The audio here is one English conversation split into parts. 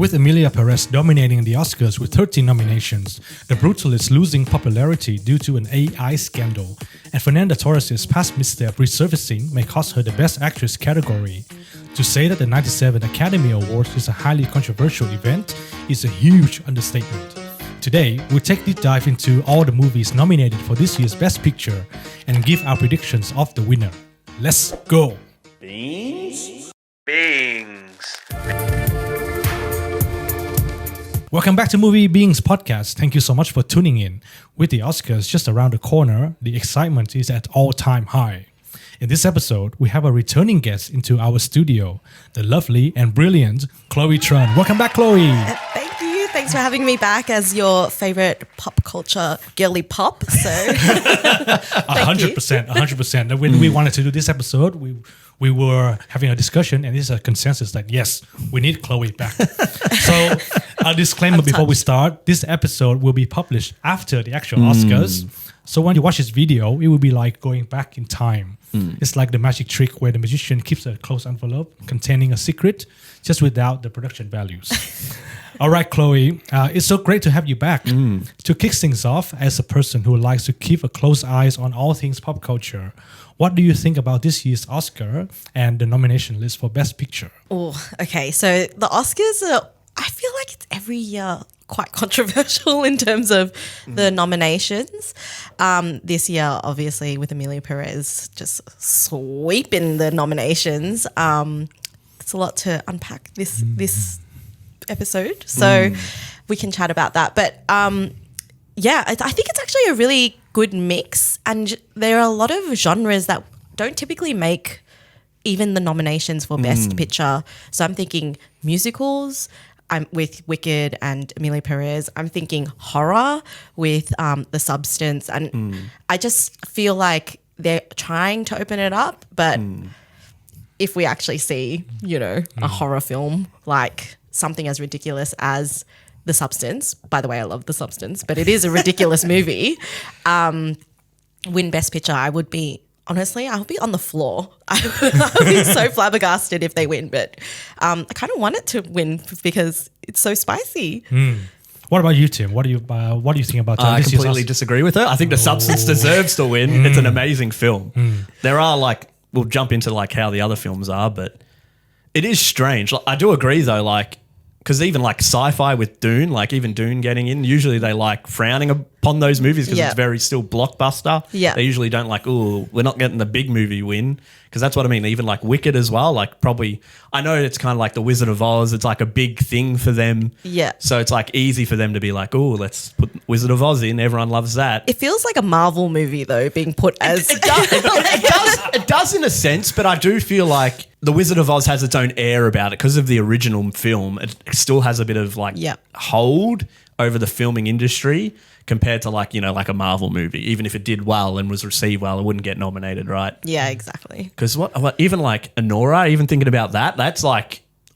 With Emilia Perez dominating the Oscars with 13 nominations, The Brutal is losing popularity due to an AI scandal, and Fernanda Torres' past misstep resurfacing may cost her the Best Actress category. To say that the 97 Academy Awards is a highly controversial event is a huge understatement. Today, we'll take a deep dive into all the movies nominated for this year's Best Picture and give our predictions of the winner. Let's go! Beans? Welcome back to Movie Beings Podcast. Thank you so much for tuning in. With the Oscars just around the corner, the excitement is at all-time high. In this episode, we have a returning guest into our studio, the lovely and brilliant Chloe Tran. Welcome back, Chloe. Thank you. Thanks for having me back as your favorite pop culture girly pop. So 100%. When we wanted to do this episode, we were having a discussion, and this is a consensus that yes, we need Chloe back. So a disclaimer before we start: this episode will be published after the actual Oscars. So when you watch this video, it will be like going back in time. It's like the magic trick where the magician keeps a closed envelope containing a secret, just without the production values. All right, Chloe, it's so great to have you back. To kick things off, as a person who likes to keep a close eyes on all things pop culture, what do you think about this year's Oscar and the nomination list for Best Picture? Oh, okay. So the Oscars I feel like it's every year quite controversial in terms of the nominations. This year, obviously, with Emilia Perez just sweeping the nominations. It's a lot to unpack this episode, so we can chat about that. But yeah, I think it's actually a really good mix, and there are a lot of genres that don't typically make even the nominations for Best Picture. So I'm thinking musicals. I'm with Wicked and Emilia Perez. I'm thinking horror with The Substance, and I just feel like they're trying to open it up. But if we actually see, a horror film like something as ridiculous as The Substance, by the way, I love The Substance, but it is a ridiculous movie, win Best Picture, I would be, honestly, I'll be on the floor. I'll be so flabbergasted if they win, but I kind of want it to win because it's so spicy. What about you, Tim? What do you think about I this year's completely Oscar? disagree with her. I think The Substance deserves to win. It's an amazing film. There are we'll jump into how the other films are, but it is strange. I do agree though, because even sci-fi with Dune, even Dune getting in, usually they frowning upon those movies because it's very still blockbuster. Yeah. They usually don't we're not getting the big movie win, because that's what I mean. Even Wicked as well, probably, I know it's kind of The Wizard of Oz. It's a big thing for them. Yeah. So it's easy for them to be let's put Wizard of Oz in. Everyone loves that. It feels like a Marvel movie though, being put as... It does in a sense, but I do feel like The Wizard of Oz has its own air about it because of the original film. It still has a bit of hold over the filming industry compared to a Marvel movie. Even if it did well and was received well, it wouldn't get nominated, right? Yeah, exactly. Because even Anora, even thinking about that, that's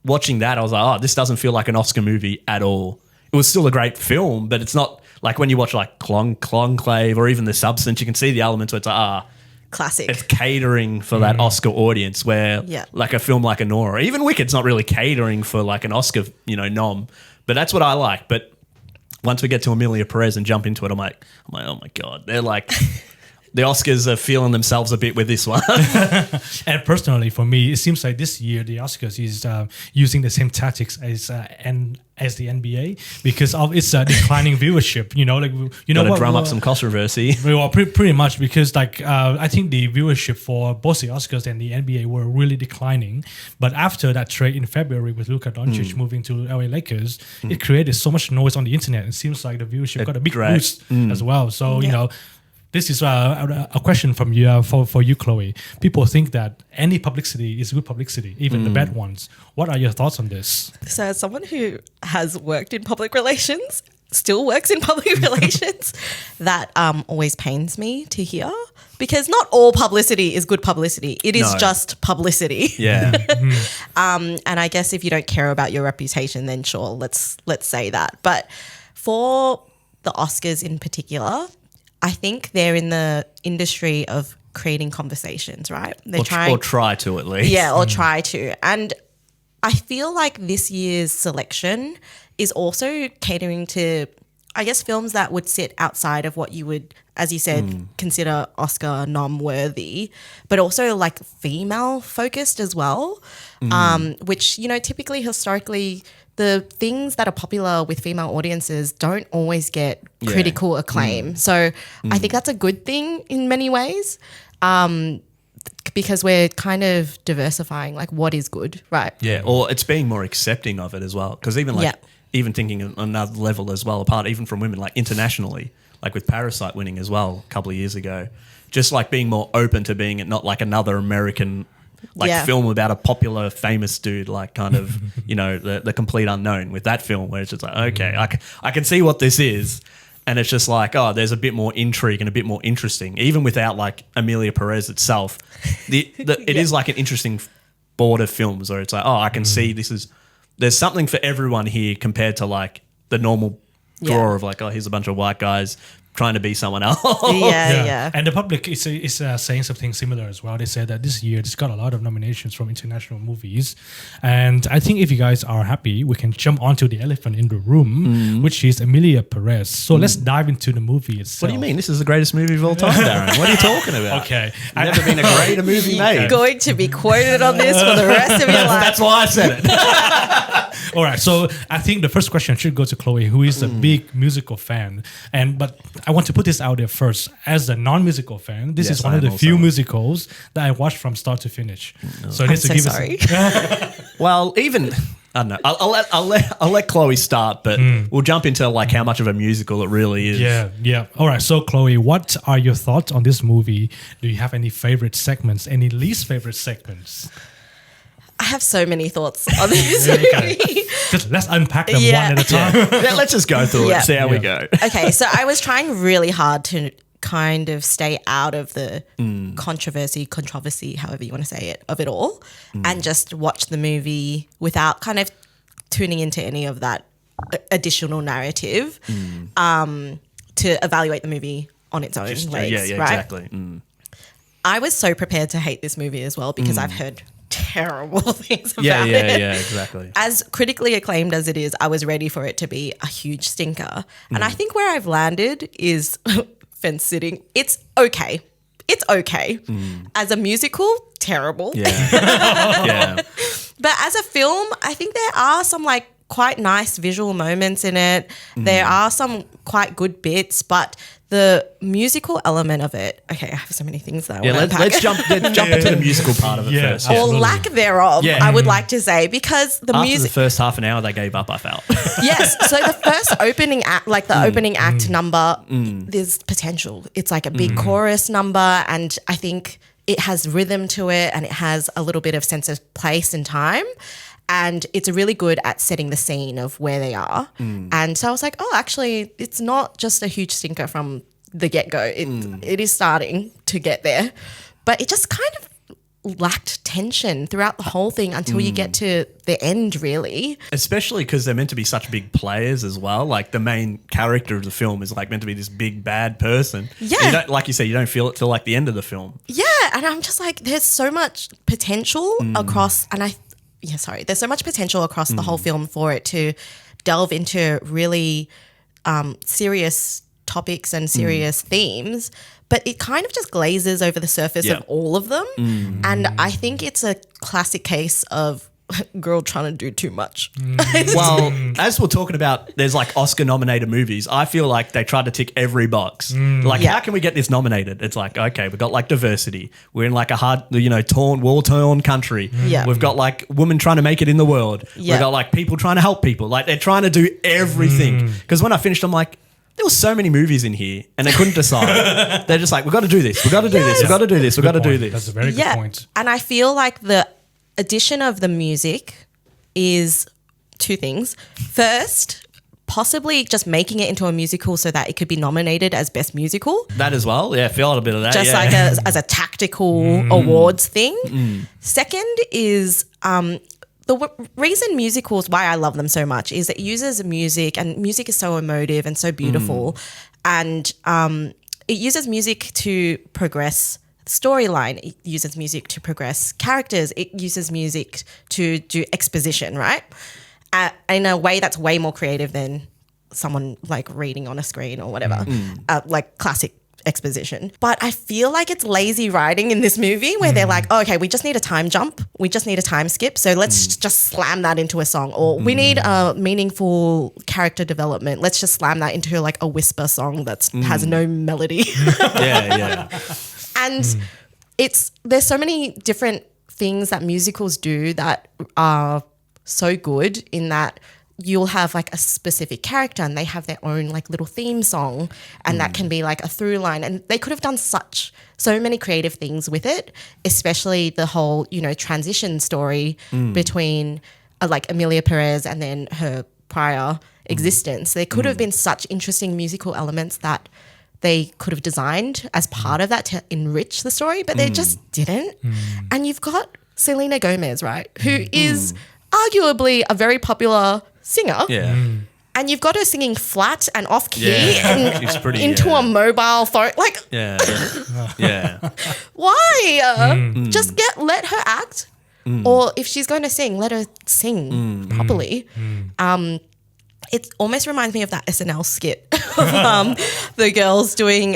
watching that, I was oh, this doesn't feel like an Oscar movie at all. It was still a great film, but it's not when you watch Conclave or even The Substance, you can see the elements where it's classic. It's catering for that Oscar audience where a film like Anora, even Wicked's not really catering for an Oscar, nom. But that's what I like. But once we get to Emilia Perez and jump into it, I'm like, oh my God. They're the Oscars are feeling themselves a bit with this one. And personally, for me, it seems like this year the Oscars is using the same tactics as the NBA because of its declining viewership. Got to drum up some controversy. Well, pretty much because I think the viewership for both the Oscars and the NBA were really declining. But after that trade in February with Luka Doncic moving to LA Lakers, it created so much noise on the internet. It seems like the viewership got a big boost as well. So this is a question from you for you, Chloe. People think that any publicity is good publicity, even the bad ones. What are your thoughts on this? So as someone who has worked in public relations, still works in public relations, that always pains me to hear, because not all publicity is good publicity. It is just publicity. Yeah. And I guess if you don't care about your reputation, then sure, let's say that. But for the Oscars in particular, I think they're in the industry of creating conversations, right? They're or try to at least. Yeah, or try to. And I feel like this year's selection is also catering to, I guess, films that would sit outside of what you would, as you said, consider Oscar nom worthy, but also like female focused as well, which, you know, typically historically the things that are popular with female audiences don't always get critical acclaim. So I think that's a good thing in many ways, because we're kind of diversifying like what is good, right? Yeah, or it's being more accepting of it as well. Because even like, even thinking on another level as well, apart even from women, like internationally, like with Parasite winning as well a couple of years ago, just like being more open to being not like another American film about a popular famous dude, like kind of, you know, the complete unknown with that film, where it's just like, okay, I can see what this is. And it's just like, oh, there's a bit more intrigue and a bit more interesting, even without like Emilia Perez itself. It is like an interesting board of films where it's like, oh, I can see there's something for everyone here compared to like the normal draw of like, oh, here's a bunch of white guys trying to be someone else. Yeah. And the public is saying something similar as well. They said that this year it's got a lot of nominations from international movies. And I think if you guys are happy, we can jump onto the elephant in the room, which is Emilia Perez. So let's dive into the movie itself. What do you mean? This is the greatest movie of all time, Darren. What are you talking about? Okay. Never been a greater movie made. You're going to be quoted on this for the rest of your life. That's why I said it. All right, so I think the first question should go to Chloe, who is a big musical fan. But I want to put this out there first. As a non-musical fan, this is one of the few musicals that I watched from start to finish. So I'm so sorry. Well, even I don't know. I'll let Chloe start, but we'll jump into like how much of a musical it really is. Yeah. All right. So Chloe, what are your thoughts on this movie? Do you have any favorite segments? Any least favorite segments? I have so many thoughts on this movie. Just let's unpack them one at a time. Let's just go through it, see how we go. Okay, so I was trying really hard to kind of stay out of the controversy, however you want to say it, of it all, and just watch the movie without kind of tuning into any of that additional narrative to evaluate the movie on its own legs, right? Exactly. I was so prepared to hate this movie as well because I've heard terrible things about it. Yeah, exactly. As critically acclaimed as it is, I was ready for it to be a huge stinker. And I think where I've landed is fence sitting. It's okay. As a musical, terrible. Yeah. But as a film, I think there are some like quite nice visual moments in it. There are some quite good bits, but the musical element of it. Okay, I have so many things that I want to unpack. Let's jump into the musical part of it first. Or lack thereof, I would like to say, because the After music. the first half an hour, they gave up, I felt. Yes, so the first opening act, like the opening act number, there's potential. It's like a big chorus number, and I think it has rhythm to it, and it has a little bit of sense of place and time. And it's really good at setting the scene of where they are. And so I was like, oh, actually, it's not just a huge stinker from the get-go. It is starting to get there. But it just kind of lacked tension throughout the whole thing until you get to the end, really. Especially because they're meant to be such big players as well. Like the main character of the film is like meant to be this big bad person. Yeah. And you don't, like you said, you don't feel it till like the end of the film. Yeah, and I'm just like, there's so much potential across, there's so much potential across the whole film for it to delve into really serious topics and serious themes, but it kind of just glazes over the surface of all of them. And I think it's a classic case of girl trying to do too much. Well, as we're talking about, there's like Oscar nominated movies. I feel like they tried to tick every box. How can we get this nominated? It's like, okay, we've got like diversity. We're in like a hard, war-torn country. We've got like women trying to make it in the world. We've got like people trying to help people. Like they're trying to do everything. Because when I finished, I'm like, there were so many movies in here and they couldn't decide. They're just like, we've got to do this. We've got to do this. We've got to do this. We've got to do this. That's a very good point. And I feel like the addition of the music is two things. First, possibly just making it into a musical so that it could be nominated as best musical. That as well. Yeah, feel a bit of that. Just like as a tactical awards thing. Second is the reason musicals, why I love them so much, is it uses music, and music is so emotive and so beautiful. And it uses music to progress storyline. It uses music to progress characters. It uses music to do exposition, right? In a way that's way more creative than someone like reading on a screen or whatever, like classic exposition. But I feel like it's lazy writing in this movie where they're like, oh, okay, we just need a time jump. We just need a time skip. So let's just slam that into a song. Or we need a meaningful character development. Let's just slam that into like a whisper song that has no melody. Yeah. And there's so many different things that musicals do that are so good in that you'll have like a specific character and they have their own like little theme song and that can be like a through line, and they could have done so many creative things with it, especially the whole, transition story between like Emilia Perez and then her prior existence. There could have been such interesting musical elements that they could have designed as part of that to enrich the story, but they just didn't. And you've got Selena Gomez, right, who is arguably a very popular singer. Yeah. And you've got her singing flat and off key and She's pretty, into a mobile phone. Like, Yeah. why? Just let her act. Or if she's going to sing, let her sing properly. It almost reminds me of that SNL skit of the girls doing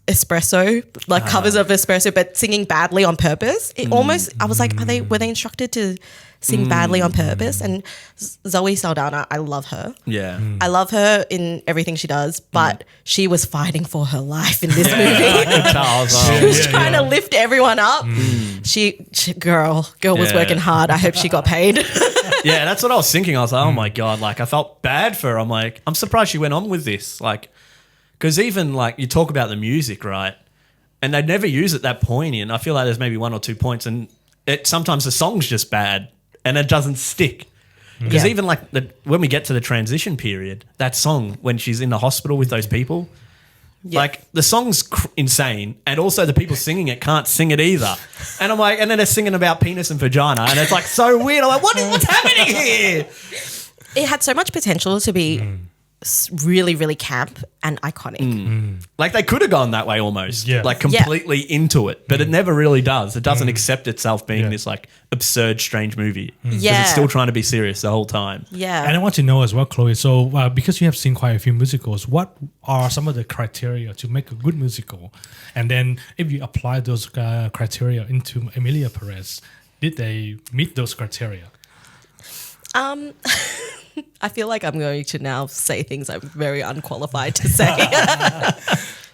espresso, like covers of espresso, but singing badly on purpose. It almost, I was like, were they instructed to sing badly on purpose? And Zoe Saldana, I love her. Yeah. I love her in everything she does, but she was fighting for her life in this movie. She was trying to lift everyone up. She girl was working hard. I hope she got paid. Yeah, that's what I was thinking. I was like, oh my God, like I felt bad for her. I'm like, I'm surprised she went on with this. Like, because even like you talk about the music, right? And they never use it that poignant. And I feel like there's maybe 1 or 2 points, and sometimes the song's just bad and it doesn't stick. Because even like when we get to the transition period, that song when she's in the hospital with those people, like the song's insane, and also the people singing it can't sing it either. And I'm like, and then they're singing about penis and vagina, and it's like so weird. I'm like, what's happening here? It had so much potential to be really, really camp and iconic. Like they could have gone that way almost, like completely into it, but it never really does. It doesn't accept itself being this like absurd, strange movie. Because it's still trying to be serious the whole time. Yeah. And I want to know as well, Chloe, so because you have seen quite a few musicals, what are some of the criteria to make a good musical? And then if you apply those criteria into Emilia Perez, did they meet those criteria? I feel like I'm going to now say things I'm very unqualified to say.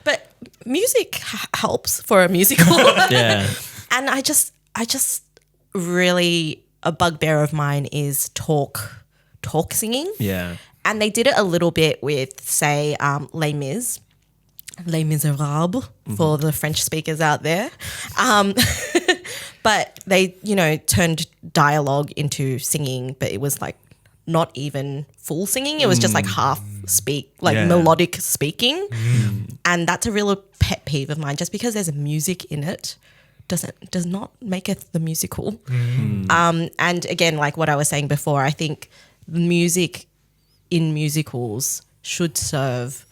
But music helps for a musical. And I just really, a bugbear of mine is talk singing. Yeah. And they did it a little bit with, say, Les Miserables for the French speakers out there. But they, turned dialogue into singing, but it was like not even full singing. It was just like half melodic speaking. And that's a real pet peeve of mine. Just because there's music in it does not make it the musical. And again, like what I was saying before, I think music in musicals should serve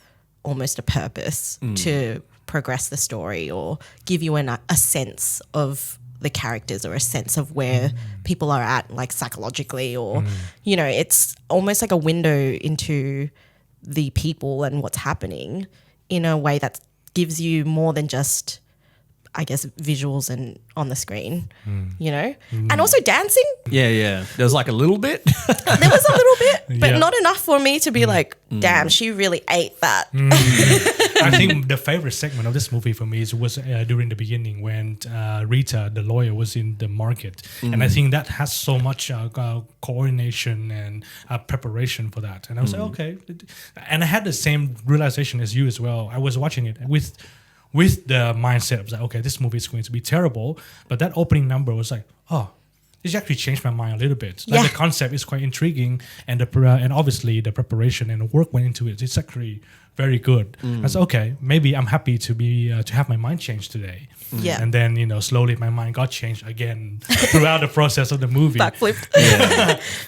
almost a purpose to progress the story or give you a sense of the characters or a sense of where people are at, like psychologically, or it's almost like a window into the people and what's happening in a way that gives you more than just, I guess, visuals and on the screen, and also dancing. Yeah. There was like a little bit. There was a little bit, but not enough for me to be like, damn, she really ate that. I think the favorite segment of this movie for me was during the beginning when Rita, the lawyer, was in the market. And I think that has so much coordination and preparation for that. And I was like, okay. And I had the same realization as you as well. I was watching it with the mindset of like, okay, this movie is going to be terrible. But that opening number was like, oh, this actually changed my mind a little bit. Like the concept is quite intriguing, and and obviously the preparation and the work went into it. It's actually very good. I said, okay, maybe I'm happy to be to have my mind changed today. Yeah. And then slowly my mind got changed again throughout the process of the movie. Backflip.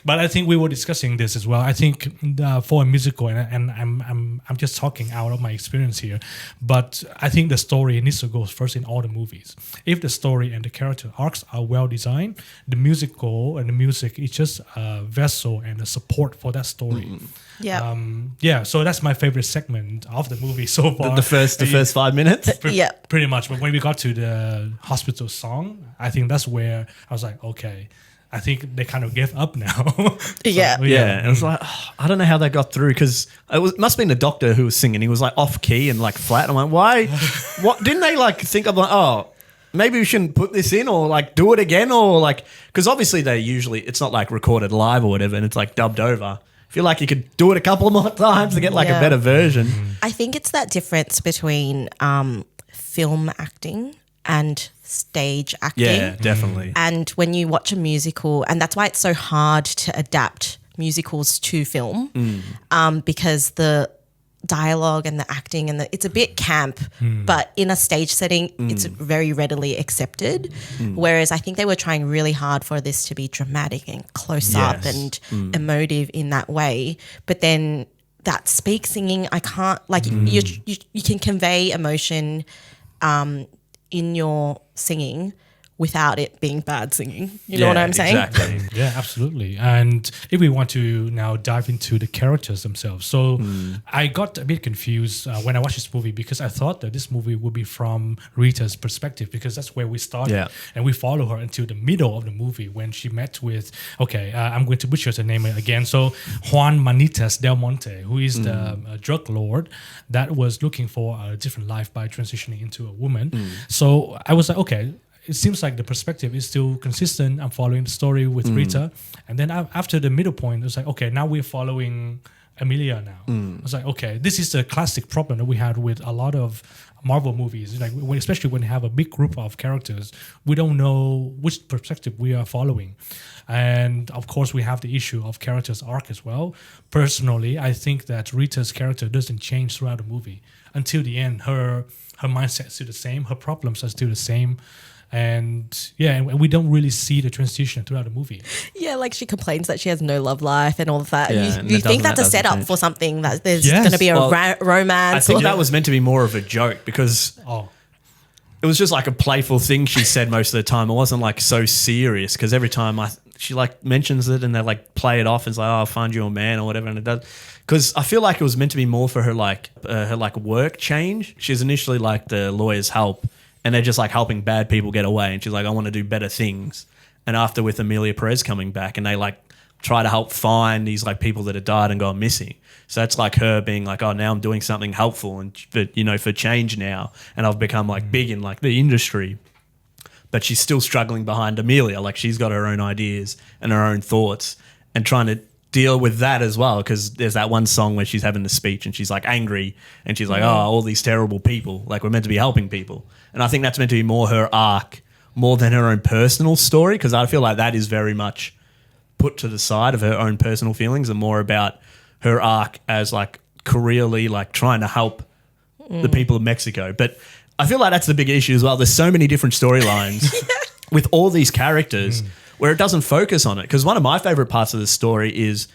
But I think we were discussing this as well. I think for a musical, and I'm just talking out of my experience here, but I think the story needs to go first in all the movies. If the story and the character arcs are well designed, the musical and the music is just a vessel and a support for that story. Yeah. So that's my favorite segment of the movie so far. The first 5 minutes. Yeah. Pretty much. But when we got to the hospital song, I think that's where I was like, okay, I think they kind of gave up now. Yeah. And it was like, I don't know how they got through because it must have been the doctor who was singing. He was like off key and like flat. I'm like, why? What didn't they like think of like, oh, maybe we shouldn't put this in or like do it again or like, because obviously it's not like recorded live or whatever and it's like dubbed over. I feel like you could do it a couple more times to get like a better version. I think it's that difference between film acting and stage acting. Yeah, definitely. And when you watch a musical, and that's why it's so hard to adapt musicals to film, because the dialogue and the acting and it's a bit camp, but in a stage setting, it's very readily accepted. Whereas I think they were trying really hard for this to be dramatic and close up and emotive in that way. But then that speak singing, I can't you can convey emotion in your singing without it being bad singing. You know what I'm saying? Exactly. Yeah, absolutely. And if we want to now dive into the characters themselves. So I got a bit confused when I watched this movie because I thought that this movie would be from Rita's perspective because that's where we started. Yeah. And we follow her until the middle of the movie when she met with, I'm going to butcher the name again. So Juan Manitas Del Monte, who is the drug lord that was looking for a different life by transitioning into a woman. So I was like, okay, it seems like the perspective is still consistent. I'm following the story with Rita. And then after the middle point, it was like, okay, now we're following Amelia now. I was like, okay, this is a classic problem that we had with a lot of Marvel movies. Like especially when you have a big group of characters, we don't know which perspective we are following. And of course, we have the issue of character's arc as well. Personally, I think that Rita's character doesn't change throughout the movie. Until the end, her mindset is still the same. Her problems are still the same. And we don't really see the transition throughout the movie. Yeah, like she complains that she has no love life and all of that. Yeah, you think that's a setup for something that there's going to be a romance. I think that was meant to be more of a joke because it was just like a playful thing she said most of the time. It wasn't like so serious because every time she like mentions it and they like play it off as like, I'll find you a man or whatever, and it does. Because I feel like it was meant to be more for her her work change. She's initially like the lawyer's help. And they're just like helping bad people get away. And she's like, I want to do better things. And after with Amelia Perez coming back and they like try to help find these like people that have died and gone missing. So that's like her being like, oh, now I'm doing something helpful and for change now. And I've become like big in like the industry. But she's still struggling behind Amelia. Like she's got her own ideas and her own thoughts and trying to deal with that as well, because there's that one song where she's having the speech and she's like angry and she's like, oh, all these terrible people, like we're meant to be helping people. And I think that's meant to be more her arc more than her own personal story, because I feel like that is very much put to the side of her own personal feelings and more about her arc as like careerly like trying to help the people of Mexico. But I feel like that's the big issue as well. There's so many different storylines with all these characters where it doesn't focus on it. Because one of my favorite parts of the story is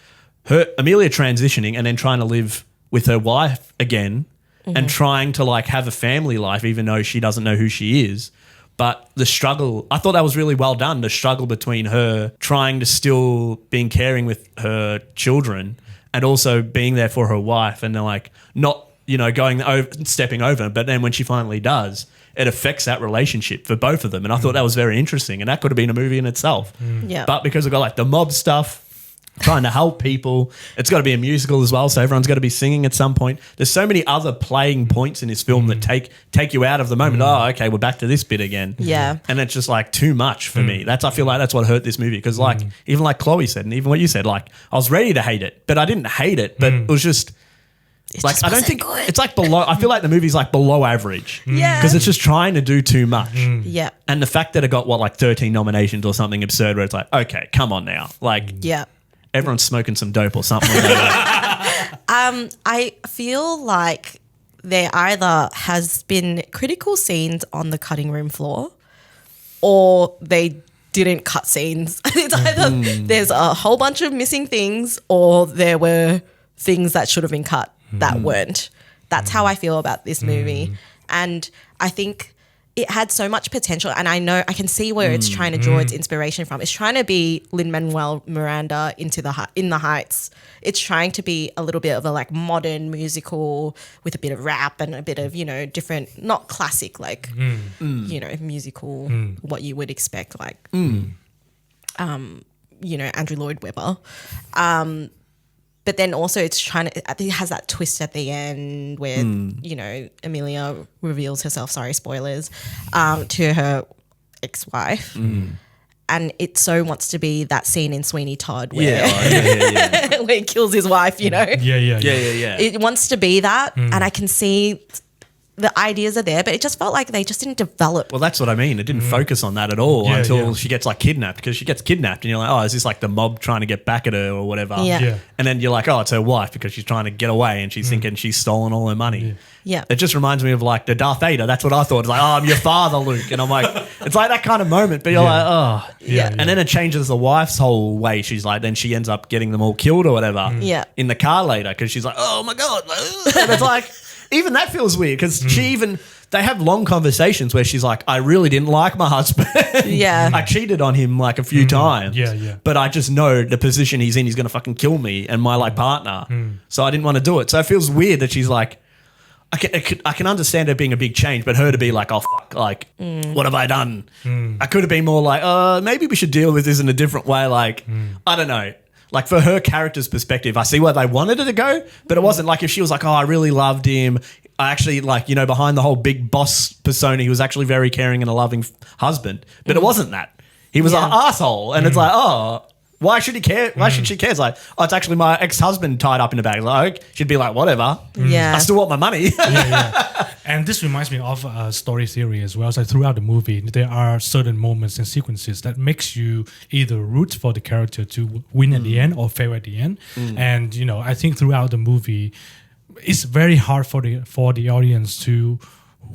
Amelia transitioning and then trying to live with her wife again and trying to like have a family life, even though she doesn't know who she is. But the struggle, I thought that was really well done. The struggle between her trying to still being caring with her children and also being there for her wife, and then like not, going over, stepping over. But then when she finally does, it affects that relationship for both of them. And I thought that was very interesting. And that could have been a movie in itself. Yeah. But because we've got like the mob stuff, trying to help people, it's got to be a musical as well. So everyone's got to be singing at some point. There's so many other playing points in this film that take you out of the moment. Oh, okay, we're back to this bit again. Yeah. And it's just like too much for me. I feel like that's what hurt this movie. Because like, even like Chloe said, and even what you said, like I was ready to hate it, but I didn't hate it, but it was just... I don't think good. It's like below. I feel like the movie's like below average. Yeah, because it's just trying to do too much. Yeah, and the fact that it got 13 nominations or something absurd, where it's like, okay, come on now, like, yeah, everyone's smoking some dope or something like that. I feel like there either has been critical scenes on the cutting room floor or they didn't cut scenes. It's either there's a whole bunch of missing things or there were things that should have been cut that weren't. That's how I feel about this movie. And I think it had so much potential, and I know I can see where it's trying to draw its inspiration from. It's trying to be Lin-Manuel Miranda in the Heights. It's trying to be a little bit of a like modern musical with a bit of rap and a bit of, you know, different, not classic like you know, musical what you would expect like you know, Andrew Lloyd Webber. But then also it's trying to, it has that twist at the end where, you know, Amelia reveals herself, sorry, spoilers, to her ex-wife. And it so wants to be that scene in Sweeney Todd where, where he kills his wife, you know? Yeah. It wants to be that. And I can see the ideas are there, but it just felt like they just didn't develop. Well, that's what I mean. It didn't focus on that at all until she gets like kidnapped, because she gets kidnapped and you're like, oh, is this like the mob trying to get back at her or whatever? Yeah. And then you're like, oh, it's her wife because she's trying to get away and she's thinking she's stolen all her money. Yeah. It just reminds me of like the Darth Vader. That's what I thought. It's like, oh, I'm your father, Luke. And I'm like, it's like that kind of moment, but you're like, oh. And then it changes the wife's whole way. She's like, then she ends up getting them all killed or whatever in the car later because she's like, oh my God. And it's like, even that feels weird because they have long conversations where she's like, I really didn't like my husband. I cheated on him like a few times. But I just know the position he's in, he's going to fucking kill me and my like partner. So I didn't want to do it. So it feels weird that she's like, I can understand it being a big change, but her to be like, oh, fuck, like, what have I done? I could have been more like, maybe we should deal with this in a different way. Like, I don't know. Like for her character's perspective, I see where they wanted it to go, but it wasn't like if she was like, oh, I really loved him. I actually like, you know, behind the whole big boss persona, he was actually very caring and a loving husband. But it wasn't that. He was an asshole. And it's like, oh, why should he care? Why should she care? It's like, oh, it's actually my ex-husband tied up in a bag. Like, she'd be like, whatever. I still want my money. And this reminds me of a story theory as well. So throughout the movie, there are certain moments and sequences that makes you either root for the character to win at the end or fail at the end. And, you know, I think throughout the movie, it's very hard for the audience to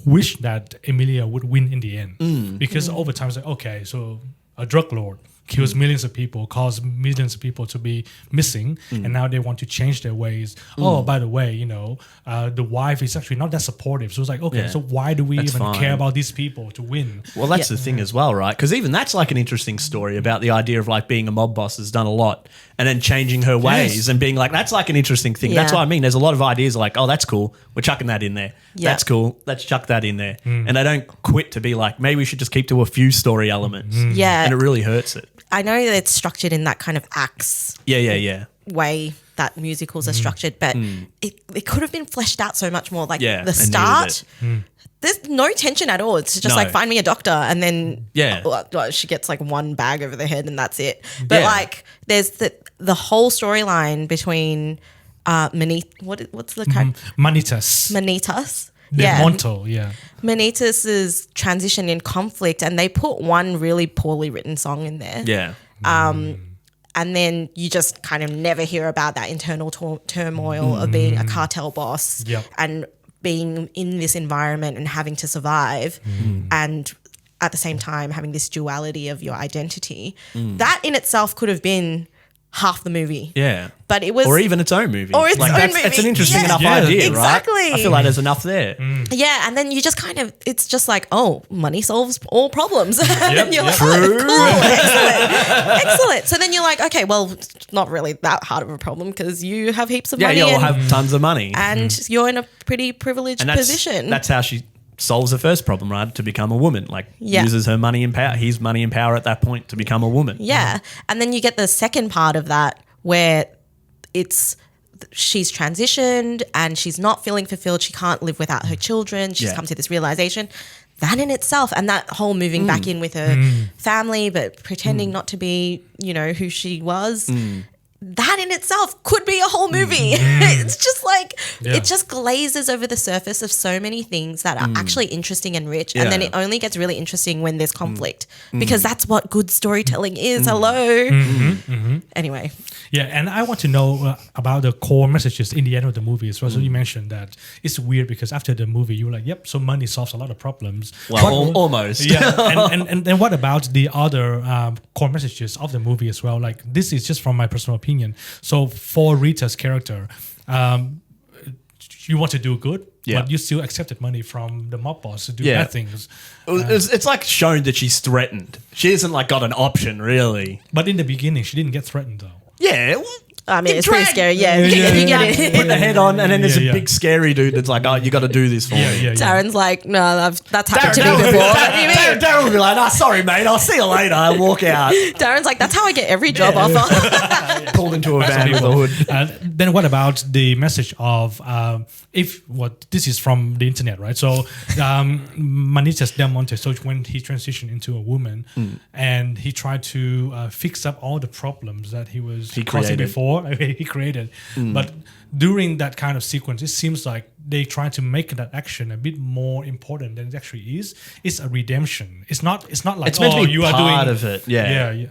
wish that Emilia would win in the end. Because over time, it's like, okay, so a drug lord kills millions of people, caused millions of people to be missing, and now they want to change their ways. Oh, by the way, you know, the wife is actually not that supportive. So it's like, okay, so why do we care about these people to win? Well, that's the thing as well, right? Because even that's like an interesting story about the idea of like being a mob boss has done a lot and then changing her ways and being like, that's like an interesting thing. That's what I mean. There's a lot of ideas like, oh, that's cool. We're chucking that in there. That's cool. Let's chuck that in there. And they don't quit to be like, maybe we should just keep to a few story elements. And it really hurts it. I know that it's structured in that kind of acts way that musicals are structured, but it could have been fleshed out so much more. Like the start, there's no tension at all. It's just like, find me a doctor, and then she gets like one bag over the head and that's it. But like there's the whole storyline between what's the character? Manitas. Manitas's transition in conflict, and they put one really poorly written song in there. And then you just kind of never hear about that internal turmoil of being a cartel boss and being in this environment and having to survive and at the same time having this duality of your identity. That in itself could have been half the movie. But it was... Or even its own movie. It's an interesting enough idea, exactly. right? I feel like there's enough there. Yeah, and then you just kind of... It's just like, oh, money solves all problems. And you're like, True. oh, cool, excellent. So then you're like, okay, well, it's not really that hard of a problem because you have heaps of money. Yeah, you'll have tons of money. And you're in a pretty privileged position. That's how she solves the first problem, right? To become a woman. Like, uses her money and power, his money and power at that point to become a woman. Yeah. And then you get the second part of that where she's transitioned and she's not feeling fulfilled. She can't live without her children. She's come to this realization. That in itself, and that whole moving back in with her family, but pretending not to be, you know, who she was. That in itself could be a whole movie. It's just like, it just glazes over the surface of so many things that are actually interesting and rich. And then it only gets really interesting when there's conflict because that's what good storytelling is. Hello. Anyway. Yeah, and I want to know about the core messages in the end of the movie as well. So you mentioned that it's weird because after the movie, you were like, yep, so money solves a lot of problems. Well, almost. Yeah, and then what about the other core messages of the movie as well? Like, this is just from my personal opinion. So for Rita's character, you want to do good, but you still accepted money from the mob boss to do bad things. It's like shown that she's threatened. She hasn't like got an option really. But in the beginning, she didn't get threatened though. Yeah. I mean, it's pretty scary. Yeah, Yeah, yeah, you get yeah. it. Put the head on, and then there's Yeah, a big scary dude that's like, "Oh, you got to do this for me." Yeah. Darren's like, no, that's happened to Darren me would be- before. What do you mean? Darren would be like, "Oh, sorry, mate. I'll see you later." I walk out, Darren's like, that's how I get every job offer. pulled into a van with a hood. Then what about the message of this is from the internet, right? So Manitas Del Monte, so when he transitioned into a woman and he tried to fix up all the problems that he causing created. before, he created. But during that kind of sequence, it seems like they try to make that action a bit more important than it actually is. It's a redemption. It's not like, It's meant to be you are part doing of it. Yeah. yeah.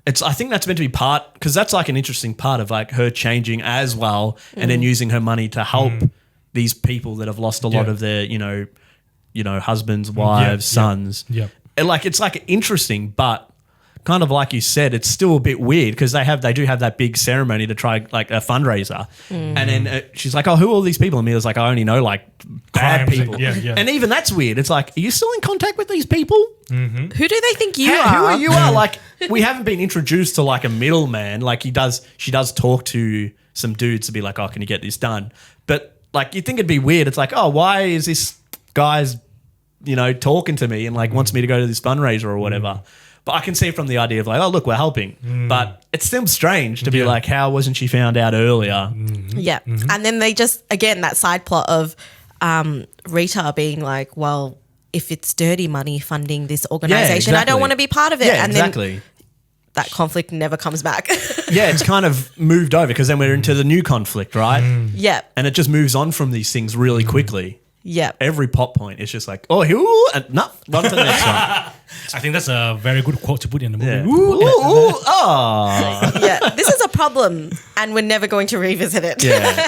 I think that's meant to be part, because that's like an interesting part of like her changing as well, and then using her money to help these people that have lost a lot of their, husbands, wives, sons. Yeah. And like it's like interesting, but kind of like you said, it's still a bit weird because they do have that big ceremony to try like a fundraiser, and then she's like, "Oh, who are all these people?" And me was like, "I only know like bad Crimes, people." yeah. And even that's weird. It's like, are you still in contact with these people? Who do they think you Who are? are you? Are like we haven't been introduced to like a middleman. Like she does talk to some dudes to be like, "Oh, can you get this done?" But like you think it'd be weird. It's like, "Oh, why is this guy's talking to me and like wants me to go to this fundraiser or whatever?" But I can see from the idea of like, "Oh, look, we're helping." But it's still strange to be like, how wasn't she found out earlier? Yeah. And then they just, again, that side plot of Rita being like, well, if it's dirty money funding this organization, I don't exactly. want to be part of it. Yeah, and exactly. then that conflict never comes back. Yeah, it's kind of moved over because then we're into the new conflict, right? Yeah. And it just moves on from these things really quickly. Yeah. Every pop point is just like, "Oh, and no, on to the next one." I think that's a very good quote to put in the movie. Yeah. Ooh. Oh. Yeah. This is a problem and we're never going to revisit it. Yeah.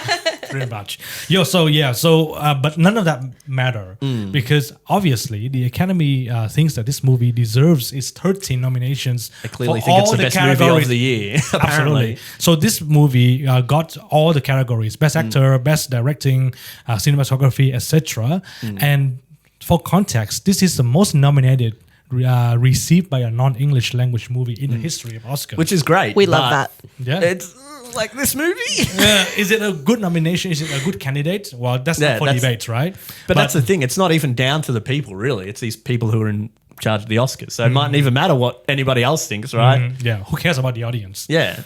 Pretty much. But none of that matter because obviously the Academy thinks that this movie deserves its 13 nominations. I clearly for think it's all the best categories. movie of the year, apparently. Absolutely. So this movie got all the categories: Best Actor, Best Directing, Cinematography, etc. And for context, this is the most nominated received by a non-English language movie in the history of Oscars. Which is great. We love but that. Yeah. It's like this movie. Is it a good nomination? Is it a good candidate? Well, that's not for debate, right? But that's the thing. It's not even down to the people, really. It's these people who are in charge of the Oscars. So it mightn't even matter what anybody else thinks, right? Yeah, who cares about the audience? Yeah.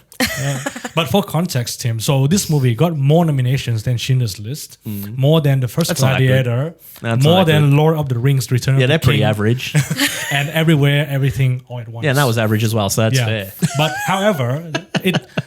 But for context, Tim, so this movie got more nominations than Schindler's List, more than The First That's not that Gladiator, That's more not that than good. Lord of the Rings, Return of Yeah, the they're pretty King, average. and Everywhere, Everything, All at Once. Yeah, and that was average as well, so that's fair. But however,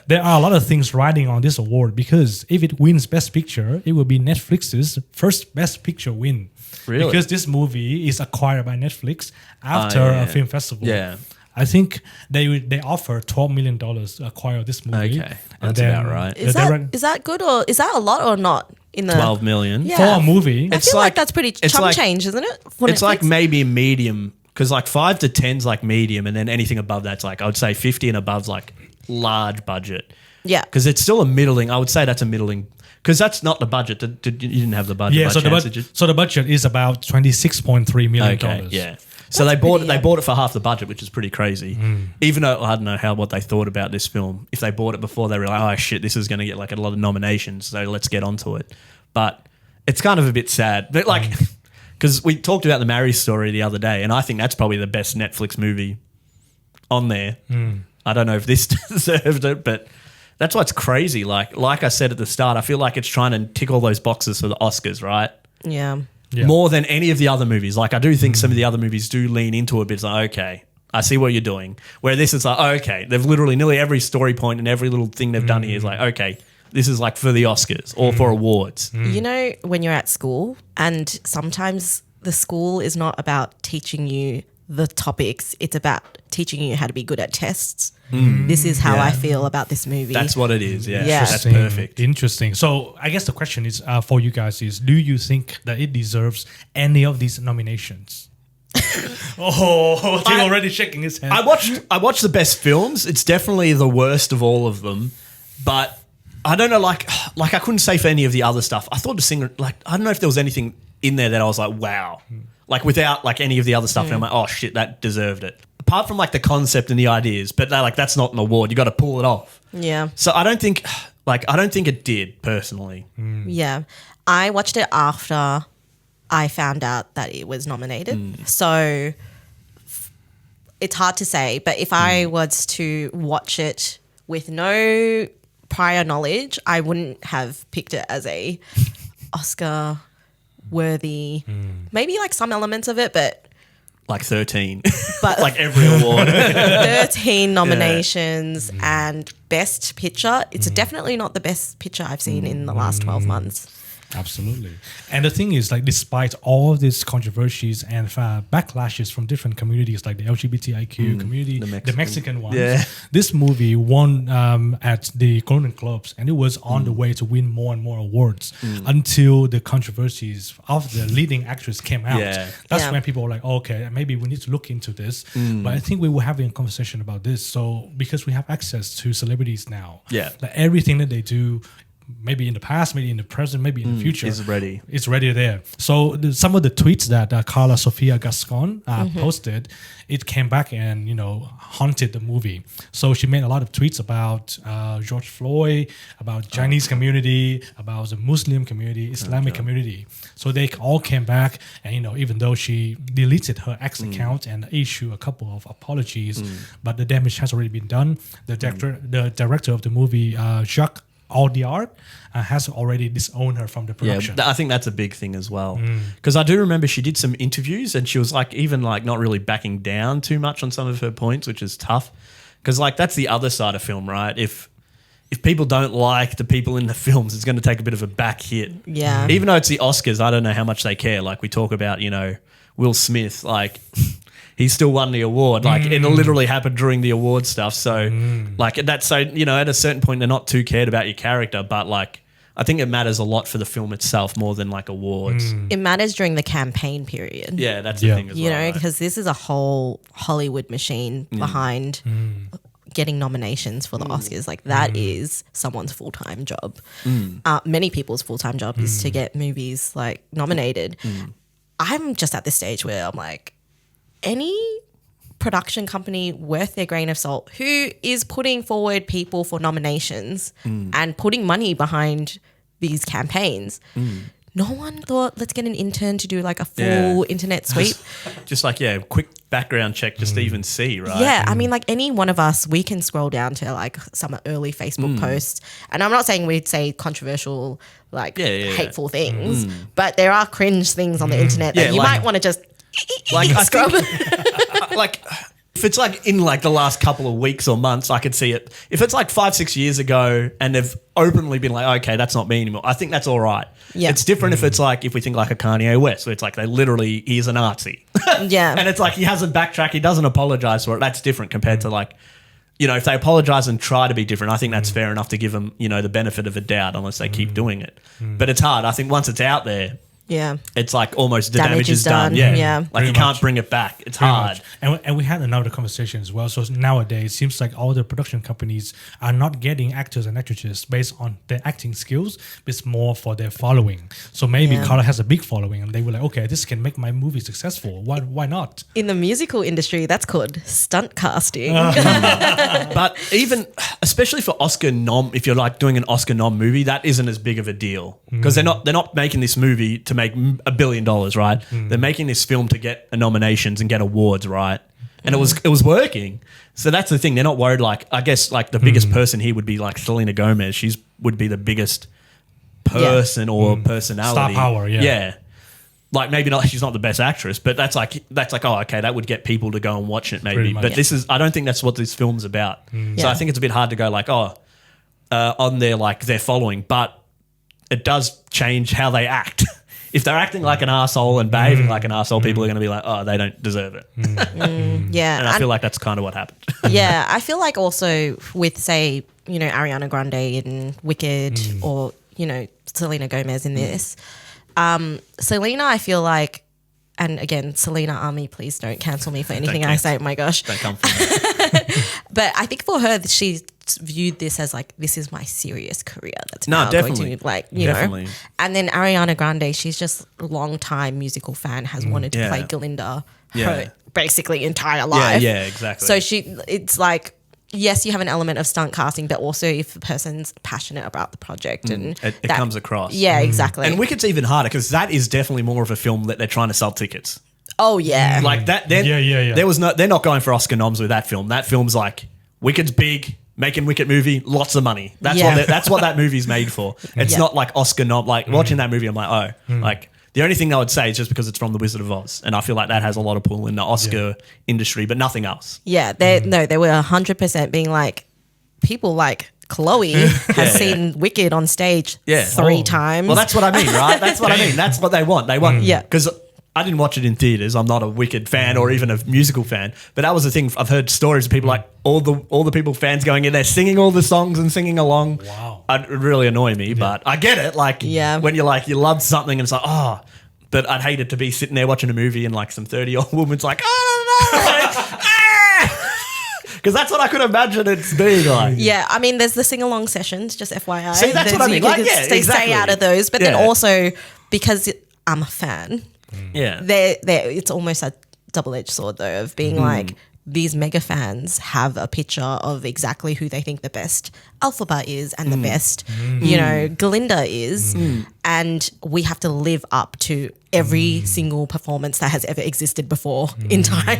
there are a lot of things riding on this award because if it wins Best Picture, it will be Netflix's first Best Picture win. Really? Because this movie is acquired by Netflix after a film festival. Yeah. I think they offer $12 million to acquire this movie. Okay, that's about right. Is that good or is that a lot or not? In the 12 million. Yeah. For a movie. I It's feel like like- that's pretty it's chump like- change, isn't it? For It's like Netflix? maybe a medium, because like 5 to 10's like medium, and then anything above that's like, I would say 50 and above's like large budget. Yeah. Because it's still a middling, I would say that's a middling, because that's not the budget. You didn't have the budget. Yeah, by so chance, did you? the budget is about $26.3 million. Okay, yeah. So they bought it for half the budget, which is pretty crazy. Even though I don't know what they thought about this film. If they bought it before, they were like, "Oh shit, this is going to get like a lot of nominations, so let's get onto it." But it's kind of a bit sad. But like, because we talked about the Marriage Story the other day, and I think that's probably the best Netflix movie on there. I don't know if this deserved it, but that's what's crazy. Like I said at the start, I feel like it's trying to tick all those boxes for the Oscars, right? Yeah. Yeah. More than any of the other movies. Like I do think some of the other movies do lean into it, but it's like, okay, I see what you're doing. Where this is like, okay, they've literally nearly every story point and every little thing they've done here is like, okay, this is like for the Oscars or for awards. You know, when you're at school and sometimes the school is not about teaching you the topics. It's about teaching you how to be good at tests. This is how I feel about this movie. That's what it is. Yeah, Yeah. that's perfect. Interesting. So I guess the question is for you guys is: do you think that it deserves any of these nominations? Tim already shaking his head. I watched the best films. It's definitely the worst of all of them, but I don't know. Like I couldn't say for any of the other stuff. I thought the singer. Like I don't know if there was anything in there that I was like, wow. Like without like any of the other stuff, and I'm like, oh shit, that deserved it. Apart from like the concept and the ideas, but that's not an award. You got to pull it off. Yeah. So I don't think it did personally. Yeah. I watched it after I found out that it was nominated. So it's hard to say, but if I was to watch it with no prior knowledge, I wouldn't have picked it as a Oscar worthy, maybe like some elements of it, but Like 13, but like every award. 13 nominations and best picture. It's definitely not the best picture I've seen in the last 12 months. Absolutely. And the thing is, like, despite all of these controversies and backlashes from different communities, like the LGBTIQ community, the Mexican ones, this movie won at the Golden Globes, and it was on the way to win more and more awards until the controversies of the leading actress came out. That's when people were like, okay, maybe we need to look into this. But I think we were having a conversation about this. So because we have access to celebrities now, like everything that they do, maybe in the past, maybe in the present, maybe in the future, it's ready there. So some of the tweets that Carla Sofia Gascon posted, it came back and haunted the movie. So she made a lot of tweets about George Floyd, about Chinese community, about the Muslim community, Islamic community. So they all came back, and even though she deleted her ex account and issued a couple of apologies, but the damage has already been done. The director of the movie, Jacques Audiard, has already disowned her from the production. I think that's a big thing as well. Because I do remember she did some interviews and she was like, even like not really backing down too much on some of her points, which is tough. Because like that's the other side of film, right? If people don't like the people in the films, it's going to take a bit of a back hit. Yeah. Even though it's the Oscars, I don't know how much they care. Like we talk about, Will Smith, like he still won the award. Like it literally happened during the award stuff. So like that's so, at a certain point, they're not too cared about your character, but like, I think it matters a lot for the film itself more than like awards. It matters during the campaign period. Yeah, that's the thing as well. Right? Because this is a whole Hollywood machine behind getting nominations for the Oscars. Like that is someone's full-time job. Many people's full-time job is to get movies like nominated. I'm just at this stage where I'm like, any production company worth their grain of salt who is putting forward people for nominations and putting money behind these campaigns, no one thought, let's get an intern to do like a full internet sweep. Just like, quick background check just to even see, right? Yeah, I mean, like any one of us, we can scroll down to like some early Facebook posts. And I'm not saying we'd say controversial, like hateful things, but there are cringe things on the internet that you might want to just scrub. Like if it's like in like the last couple of weeks or months, I could see it. If it's like 5-6 years ago and they've openly been like, okay, that's not me anymore, I think that's all right. Yeah. It's different if it's like, if we think like a Kanye West, where it's like he's a Nazi. Yeah. And it's like he hasn't backtracked, he doesn't apologize for it. That's different compared to like, if they apologize and try to be different, I think that's fair enough to give them, the benefit of a doubt unless they keep doing it. But it's hard. I think once it's out there, it's like almost the damage is done. Yeah. Like you can't bring it back. It's hard. And we had another conversation as well. So nowadays, it seems like all the production companies are not getting actors and actresses based on their acting skills, but it's more for their following. So maybe Carla has a big following and they were like, okay, this can make my movie successful. Why not? In the musical industry, that's called stunt casting. But even, especially for Oscar nom, if you're like doing an Oscar nom movie, that isn't as big of a deal because they're not making this movie to make $1 billion, right? They're making this film to get nominations and get awards, right? And it was working. So that's the thing. They're not worried. Like I guess like the biggest person here would be like Selena Gomez. She's would be the biggest person or personality. Star power, yeah. Like maybe not. She's not the best actress, but that's like oh okay, that would get people to go and watch it maybe. But this is I don't think that's what this film's about. So I think it's a bit hard to go like on their like their following, but it does change how they act. if they're acting like an arsehole and behaving like an arsehole, people are going to be like, oh, they don't deserve it. Yeah. And I feel like that's kind of what happened. Yeah, I feel like also with, say, you know, Ariana Grande in Wicked or, you know, Selena Gomez in this. Selena, I feel like, and again, Selena Army, please don't cancel me for anything I say. Oh my gosh. Don't come from me. But I think for her, she viewed this as like, this is my serious career. That's No, now definitely. going to, like, you Definitely. know. And then Ariana Grande, she's just a long time musical fan, has wanted to play Glinda her basically entire life. Yeah, exactly. So it's like, yes, you have an element of stunt casting, but also if the person's passionate about the project and it comes across. Yeah, exactly. And Wicked's even harder because that is definitely more of a film that they're trying to sell tickets. Oh yeah. Like that. Yeah. They're not going for Oscar noms with that film. That film's like Wicked's big, making Wicked movie, lots of money. That's what that movie's made for. It's not like Oscar nom. Like watching that movie, I'm like, like the only thing I would say is just because it's from The Wizard of Oz, and I feel like that has a lot of pull in the Oscar industry, but nothing else. Yeah, they were 100% being like, people like Chloe has seen Wicked on stage 3 times. Well, that's what I mean, right? That's what I mean. That's what they want. They want, Yeah. because I didn't watch it in theaters. I'm not a Wicked fan or even a musical fan, but that was the thing. I've heard stories of people like all the people fans going in there singing all the songs and singing along. Wow. It would really annoy me, but I get it. Like when you're like you love something and it's like but I'd hate it to be sitting there watching a movie and like some 30-year-old woman's like because that's what I could imagine it's being like. Yeah, I mean, there's the sing-along sessions, just FYI. See, that's what I mean. Like, They stay out of those, but then also because I'm a fan. Yeah. It's almost a double-edged sword though of being like, these mega fans have a picture of exactly who they think the best Elphaba is and the best, you know, Glinda is. And we have to live up to every single performance that has ever existed before in time.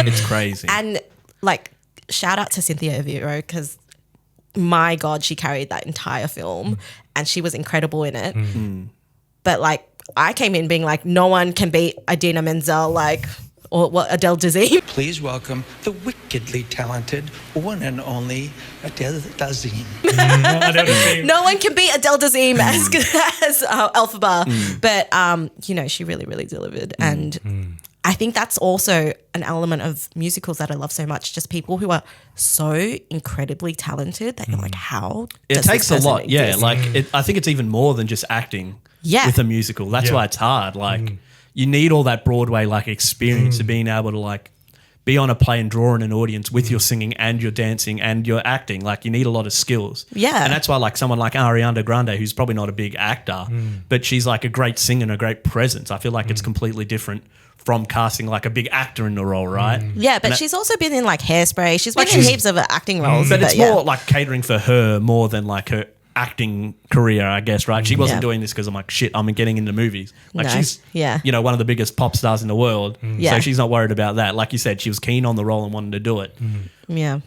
It's crazy. And like, shout out to Cynthia Erivo because my God, she carried that entire film and she was incredible in it. But like, I came in being like, no one can beat Idina Menzel, like, or what, Adele Dazeem. Please welcome the wickedly talented one and only Adele Dazeem. No one can beat Adele Dazeem as Elphaba. But, you know, she really, really delivered. And I think that's also an element of musicals that I love so much. Just people who are so incredibly talented that you're like, how it does takes this a person lot. Yeah, exist? like I think it's even more than just acting with a musical. That's why it's hard. Like you need all that Broadway like experience of being able to like be on a play and draw in an audience with your singing and your dancing and your acting. Like you need a lot of skills. Yeah. And that's why like someone like Ariana Grande, who's probably not a big actor, but she's like a great singer and a great presence. I feel like it's completely different from casting like a big actor in the role, right? Yeah, but she's also been in like Hairspray. She's been in heaps of acting roles. But it's more like catering for her more than like her acting career, I guess, right? She wasn't doing this because I'm like, shit, I'm getting into movies. Like she's, you know, one of the biggest pop stars in the world. So she's not worried about that. Like you said, she was keen on the role and wanted to do it. Yeah.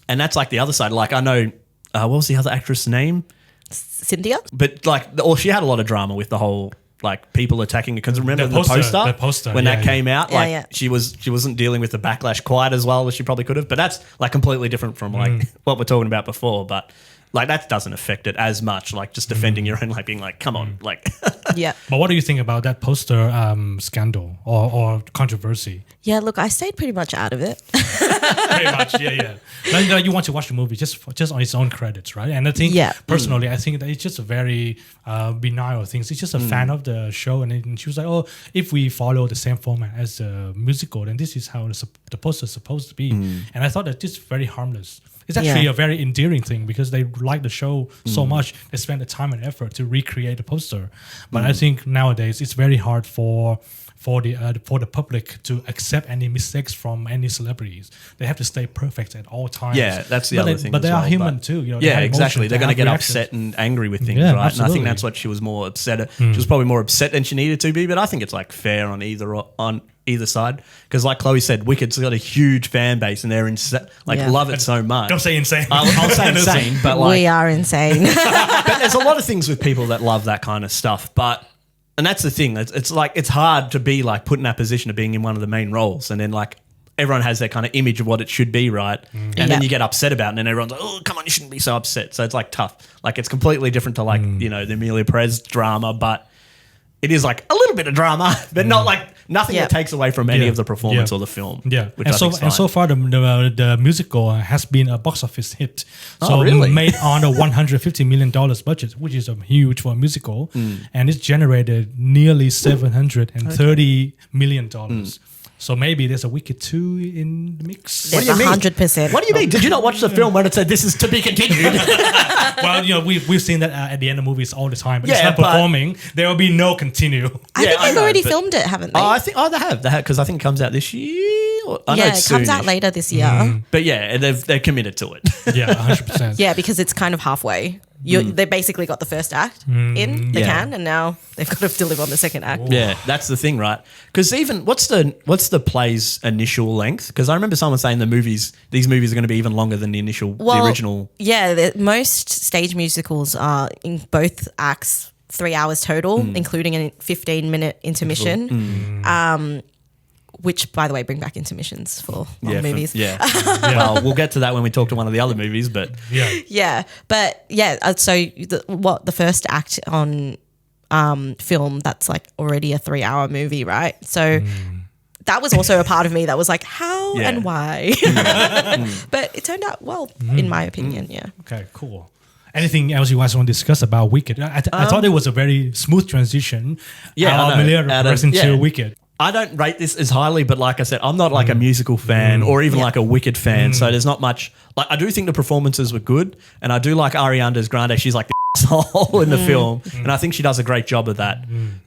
And that's like the other side. Like I know, what was the other actress' name? Cynthia? But like, she had a lot of drama with the whole like people attacking her. Because remember the poster when that came out, like she wasn't dealing with the backlash quite as well as she probably could have. But that's like completely different from like what we're talking about before. But like that doesn't affect it as much. Like just defending your own, like being like, come on, like. Yeah. But what do you think about that poster scandal or controversy? Yeah, look, I stayed pretty much out of it. Pretty much, yeah. Like, you want to watch the movie just on its own credits, right? And I think personally, I think that it's just a very benign thing. She's just a fan of the show, and she was like, "Oh, if we follow the same format as a musical, then this is how the poster is supposed to be." And I thought that this is very harmless. It's actually a very endearing thing because they like the show so much. They spend the time and effort to recreate the poster. But I think nowadays it's very hard for the public to accept any mistakes from any celebrities. They have to stay perfect at all times. Yeah, that's the other thing. But they are human too. You know, yeah, exactly. They're going to get upset and angry with things, right? Absolutely. And I think that's what she was more upset. She was probably more upset than she needed to be. But I think it's like fair on either side, because like Chloe said, Wicked's got a huge fan base and they're love it so much. Don't say insane. I'll say insane, but like we are insane. but there's a lot of things with people that love that kind of stuff. And that's the thing. It's like it's hard to be like put in that position of being in one of the main roles, and then like everyone has that kind of image of what it should be, right? And then you get upset about it, and then everyone's like, "Oh, come on, you shouldn't be so upset." So it's like tough. Like it's completely different to like you know the Amelia Perez drama, but it is like a little bit of drama, but not like nothing Yeah. that takes away from any Yeah. of the performance Yeah. or the film. Yeah, which and I so think's and so fine. far the musical has been a box office hit. So Oh, really? made on a $150 million budget, which is huge for a musical, and it's generated nearly $730 million. So maybe there's a Wicked 2 in the mix. What do There's you mean? 100%. What do you mean? Did you not watch the film when it said this is to be continued? Well, we've seen that at the end of movies all the time, but it's Yeah, not but- performing. There will be no continue. I Yeah, think I they've know, already but- filmed it, haven't they? They have because I think it comes out this year. I know yeah, it's it comes out soonish. later this year. But yeah, they're committed to it. Yeah, 100%. Yeah, because it's kind of halfway. They basically got the first act in, they Yeah. can, and now they've got to deliver on the second act. Yeah, that's the thing, right? Because even what's the play's initial length? Because I remember someone saying these movies are going to be even longer than the original. Yeah, most stage musicals are in both acts 3 hours total, including a 15-minute intermission. Which, by the way, bring back intermissions for long movies. Well, we'll get to that when we talk to one of the other movies, but Yeah. Yeah, but yeah, so the first act on film, that's like already a 3 hour movie, right? So that was also a part of me that was like, how Yeah. and why? But it turned out well, in my opinion, yeah. Okay, cool. Anything else you guys want to discuss about Wicked? I thought it was a very smooth transition. Yeah, I know. Amelia Out of- progressed into yeah. Wicked. I don't rate this as highly, but like I said, I'm not like a musical fan or even like a Wicked fan. So there's not much. Like I do think the performances were good, and I do like Ariana Grande. She's like the asshole in the film, and I think she does a great job of that.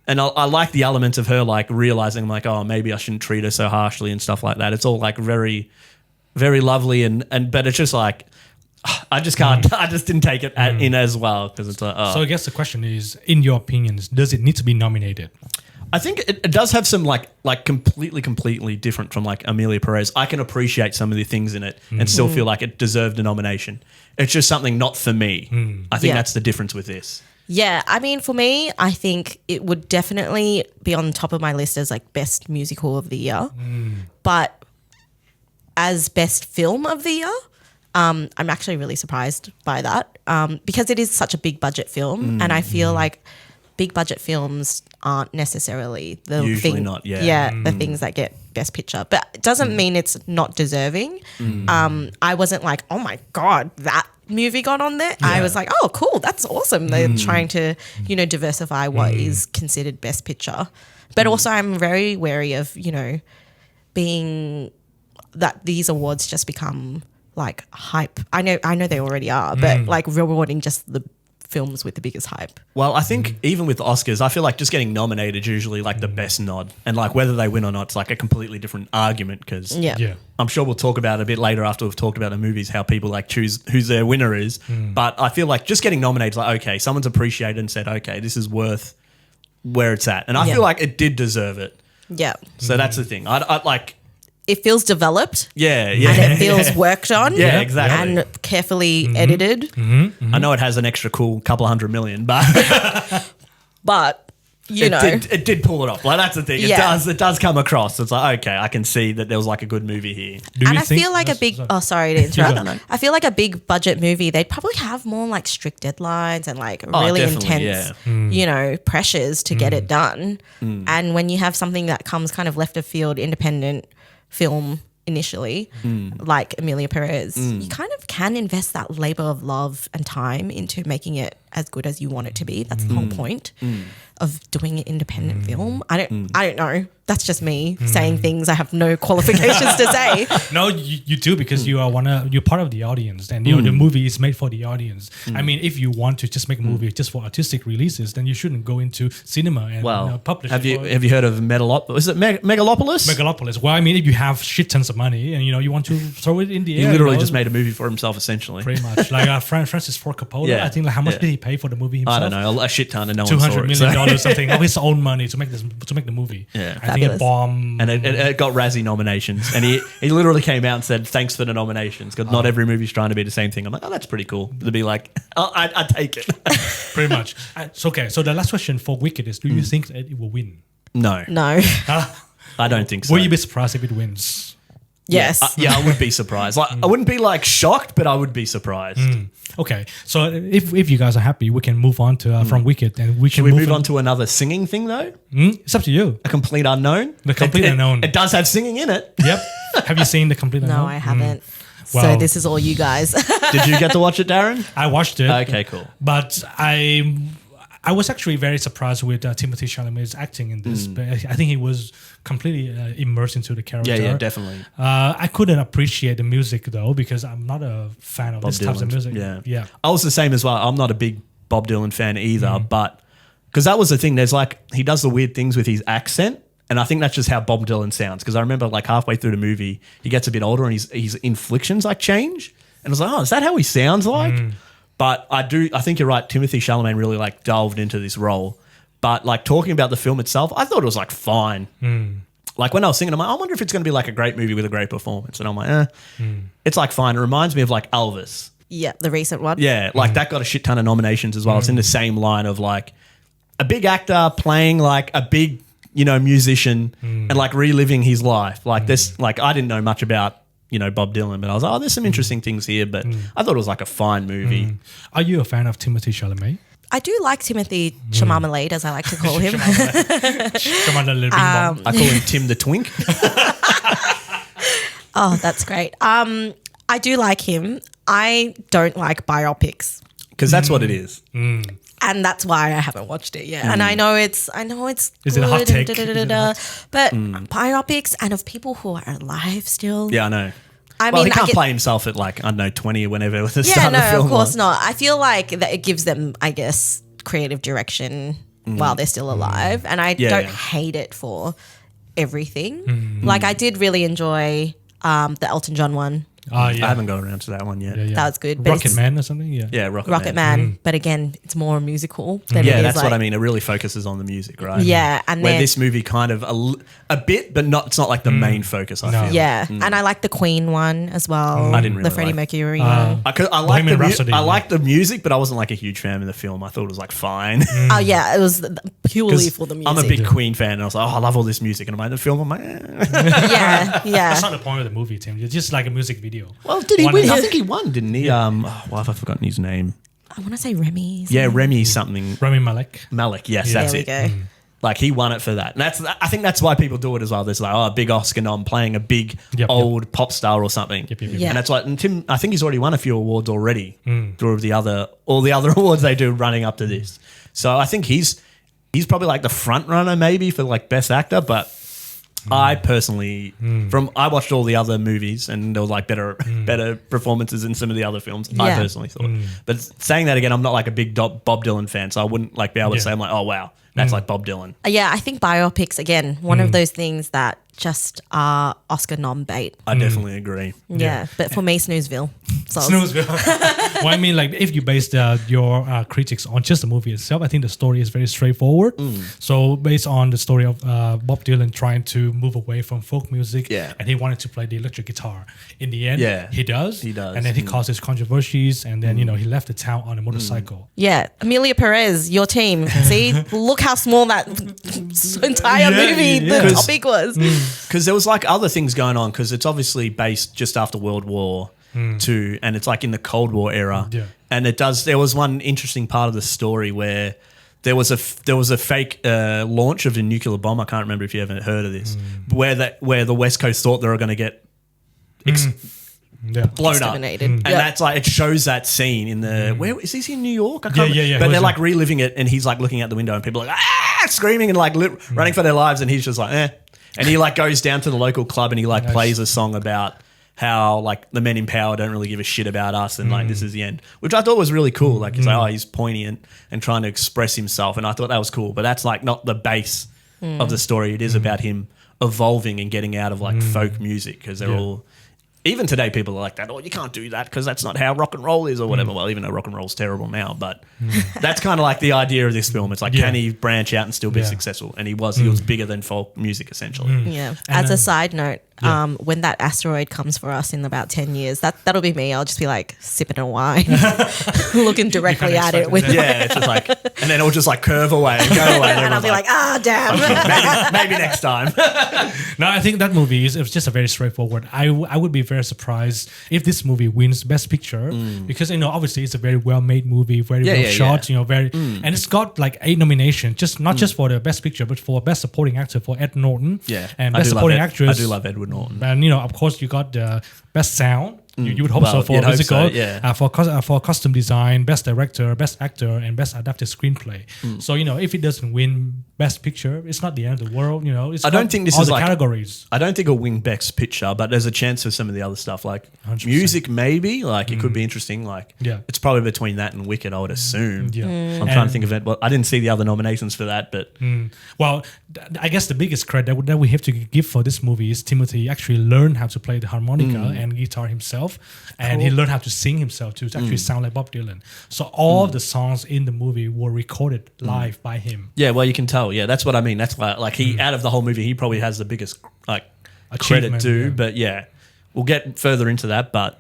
And I like the element of her like realizing like, oh, maybe I shouldn't treat her so harshly and stuff like that. It's all like very, very lovely and but it's just like I just can't. I just didn't take it in as well because it's like. Oh. So I guess the question is, in your opinions, does it need to be nominated? I think it does have some like completely different from like Amelia Perez. I can appreciate some of the things in it and still feel like it deserved a nomination. It's just something not for me. I think Yeah. that's the difference with this. Yeah, I mean, for me, I think it would definitely be on top of my list as like best musical of the year. But as best film of the year, I'm actually really surprised by that because it is such a big budget film, and I feel like big budget films aren't necessarily the Usually thing, not, yeah. the things that get best picture. But it doesn't mean it's not deserving. I wasn't like, oh my god, that movie got on there. I was like, oh cool, that's awesome. They're trying to diversify what is considered best picture. But also I'm very wary of being that these awards just become like hype. I know they already are, but like rewarding just the films with the biggest hype. Well, I think even with the Oscars, I feel like just getting nominated is usually like the best nod, and like whether they win or not, it's like a completely different argument because Yeah. I'm sure we'll talk about it a bit later after we've talked about the movies, how people like choose who their winner is. But I feel like just getting nominated is like, okay, someone's appreciated and said, okay, this is worth where it's at. And I Yeah. feel like it did deserve it. Yeah. So that's the thing. I like, It feels developed yeah. and it feels worked on. Yeah, exactly. And carefully edited. I know it has an extra cool couple $100 million, but But it did pull it off. Like that's the thing. Yeah. It does come across. It's like, okay, I can see that there was like a good movie here. Do and you I think- feel like a Yes, big sorry. sorry to interrupt. No, no. I feel like a big budget movie, they'd probably have more like strict deadlines and like really definitely, intense, pressures to get it done. And when you have something that comes kind of left of field independent film initially, like Amelia Perez, you kind of can invest that labor of love and time into making it as good as you want it to be. That's the whole point of doing an independent film. I don't know. That's just me saying things I have no qualifications to say. No, you do because you're part of the audience, and the movie is made for the audience. I mean, if you want to just make a movie just for artistic releases, then you shouldn't go into cinema and publish. have it you heard of Megalopolis? Is it Megalopolis? Megalopolis? Well, I mean, if you have shit tons of money and you want to throw it in the He air, literally just made a movie for himself, essentially. pretty much like Francis Ford Coppola. Yeah, I think like how much yeah. did he pay for the movie himself? I don't know, a shit ton, and no one saw $200 it. million So. or something of his own money to make the movie. Yeah. I think it Fabulous. bombed. And it got Razzie nominations, and he literally came out and said thanks for the nominations because not every movie's trying to be the same thing. I'm like, oh, that's pretty cool to be like, I take it. pretty much. Okay, so the last question for Wicked is: do you think that it will win? No, No. I don't think so. Will you be surprised if it wins? Yes. Yeah, I would be surprised. Like, I wouldn't be like shocked, but I would be surprised. Okay, so if you guys are happy, we can move on to from Wicked, and we Should can we move on to another singing thing though? It's up to you. A complete unknown. The Complete Unknown. It does have singing in it. Yep. Have you seen the Complete Unknown? No, I haven't. Wow. So this is all you guys. Did you get to watch it, Darren? I watched it. Okay, cool. But I was actually very surprised with Timothée Chalamet's acting in this. But I think he was completely immersed into the character. Yeah, definitely. I couldn't appreciate the music though because I'm not a fan of Bob this type of Dylan. music. Yeah. I was the same as well. I'm not a big Bob Dylan fan either, but because that was the thing. There's like he does the weird things with his accent, and I think that's just how Bob Dylan sounds. Because I remember like halfway through the movie, he gets a bit older and his inflections like change, and I was like, oh, is that how he sounds like? But I think you're right. Timothée Chalamet really like delved into this role. But like talking about the film itself, I thought it was like fine. Like when I was singing, I'm like, I wonder if it's going to be like a great movie with a great performance. And I'm like, it's like fine. It reminds me of like Elvis. Yeah, the recent one. Yeah, like that got a shit ton of nominations as well. It's in the same line of like a big actor playing like a big, musician and like reliving his life. Like this, like I didn't know much about, Bob Dylan, but I was like, oh, there's some interesting things here. But I thought it was like a fine movie. Are you a fan of Timothée Chalamet? I do like Timothy Chalamet, as I like to call him. I call him Tim the Twink. Oh, that's great. I do like him. I don't like biopics. Because that's what it is. And that's why I haven't watched it yet. And I know it's Is it a hot take? But biopics and of people who are alive still. Yeah, I know. I Well, mean, he can't play himself at like, I don't know, 20 or whenever with the Yeah, start of the no, film. of course was. not. I feel like that it gives them, I guess, creative direction while they're still alive. And I don't hate it for everything. Like I did really enjoy the Elton John one. I haven't got around to that one yet. Yeah. That was good. But Rocket it's Man or something? Yeah. Yeah, Rocket Man. But again, it's more musical than it Yeah, is that's like, what I mean. It really focuses on the music, right? Yeah, and where then this movie kind of a bit, but not. It's not like the main focus. I feel. yeah, and I like the Queen one as well. I didn't really the Freddie like- Mercury one. I like Bohemian Rhapsody, I yeah. liked the music, but I wasn't like a huge fan of the film. I thought it was like fine. Oh yeah, it was purely 'Cause for the music. I'm a big Queen fan, and I was like, oh, I love all this music, and I'm like, the film, I'm like, yeah. That's not the point of the movie, Tim. It's just like a music video. well, did he One win? of- I think he won, didn't he? Why have I forgotten his name? I want to say Remy. Yeah, Remy something. Rami Malek. Malek, yes, Yeah. that's There we it. go. Like he won it for that. And I think that's why people do it as well. There's like, oh, a big Oscar nom playing a big Yep. old pop star or something. Yep. Yeah. And that's why, and Tim, I think he's already won a few awards already through all the other awards they do running up to this. So I think he's probably like the front runner maybe for like best actor, but I personally, I watched all the other movies and there was like better performances in some of the other films. I Yeah. personally thought, but saying that again, I'm not like a big Bob Dylan fan, so I wouldn't like be able to Yeah. say I'm like, oh wow, that's like Bob Dylan. Yeah, I think biopics again, one of those things that just are Oscar nom bait. I definitely agree. Yeah, but for me, Snoozeville. So Snoozeville. Well, I mean, like if you base your critics on just the movie itself, I think the story is very straightforward. So based on the story of Bob Dylan trying to move away from folk music, Yeah. and he wanted to play the electric guitar. In the end, Yeah. he does. He does. And then he causes controversies, and then he left the town on a motorcycle. yeah, Amelia Perez, your team. See, look how small that entire movie, yeah. the topic was. Because there was like other things going on because it's obviously based just after World War II and it's like in the Cold War era. Yeah. And there was one interesting part of the story where there was a fake launch of a nuclear bomb. I can't remember if you ever heard of this, where the West Coast thought they were going to get Yeah. blown up. Exterminated. And Yeah. that's like, it shows that scene in the, where is this in New York? I can't Yeah. But Where's they're like that? reliving it and he's like looking out the window and people are like, screaming and like running for their lives. And he's just like, And he like goes down to the local club and he like plays a song about how like the men in power don't really give a shit about us and like this is the end, which I thought was really cool. Like he's like, oh, he's poignant and trying to express himself. And I thought that was cool, but that's like not the base of the story. It is about him evolving and getting out of like folk music because they're all, even today people are like that, oh, you can't do that because that's not how rock and roll is or whatever. Well, even though rock and roll's terrible now, but that's kind of like the idea of this film. It's like, can he branch out and still be Yeah. successful? And he was bigger than folk music essentially. Yeah. And As a side note, when that asteroid comes for us in about 10 years, that'll be me. I'll just be like sipping a wine, looking directly at it with Yeah, it's just like, and then it'll just like curve away and go away. and I'll be like, damn. maybe next time. No, I think that movie is just a very straightforward. I would be very surprised if this movie wins Best Picture because obviously it's a very well made movie, very well shot. And it's got like 8 nominations, not just for the Best Picture, but for Best Supporting Actor for Ed Norton. Yeah, and Best Supporting Actress. I do love Edward Norton. And of course, you got the Best Sound. You would hope so for you'd hope musical, so, yeah. For costume design, Best Director, Best Actor, and Best Adapted Screenplay. So if it doesn't win Best Picture, it's not the end of the world. It's I don't think this all is the like categories. I don't think it'll win Best Picture, but there's a chance for some of the other stuff like 100%. music. Maybe like it could be interesting. Like it's probably between that and Wicked, I would assume. Yeah. I'm trying to think of it, but I didn't see the other nominations for that. But Well, I guess the biggest credit that we have to give for this movie is Timothy actually learned how to play the harmonica and guitar himself, and he learned how to sing himself to actually sound like Bob Dylan. So all of the songs in the movie were recorded live by him. yeah, well, you can tell. Yeah, that's what I mean. That's why, like, he out of the whole movie, he probably has the biggest like credit Achievement, to. yeah. But yeah, we'll get further into that. But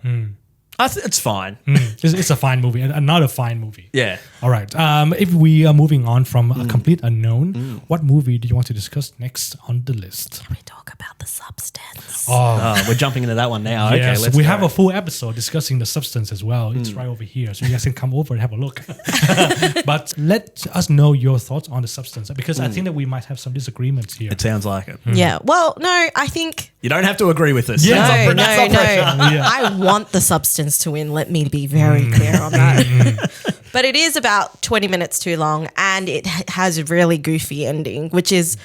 it's fine. It's a fine movie, another fine movie. Yeah. All right. If we are moving on from a complete unknown, what movie do you want to discuss next on the list? We talk about the substance. Oh, we're jumping into that one now. Yes, Okay, let's we go. have a full episode discussing the substance as well. It's right over here, so you guys can come over and have a look. But let us know your thoughts on the substance, because I think that we might have some disagreements here. It sounds like it. Yeah. Well, no, I think You don't have to agree with us. Yeah. no, That's no, not no. pressure. Yeah. I want the substance to win. Let me be very clear on that. But it is about 20 minutes too long, and it has a really goofy ending, which is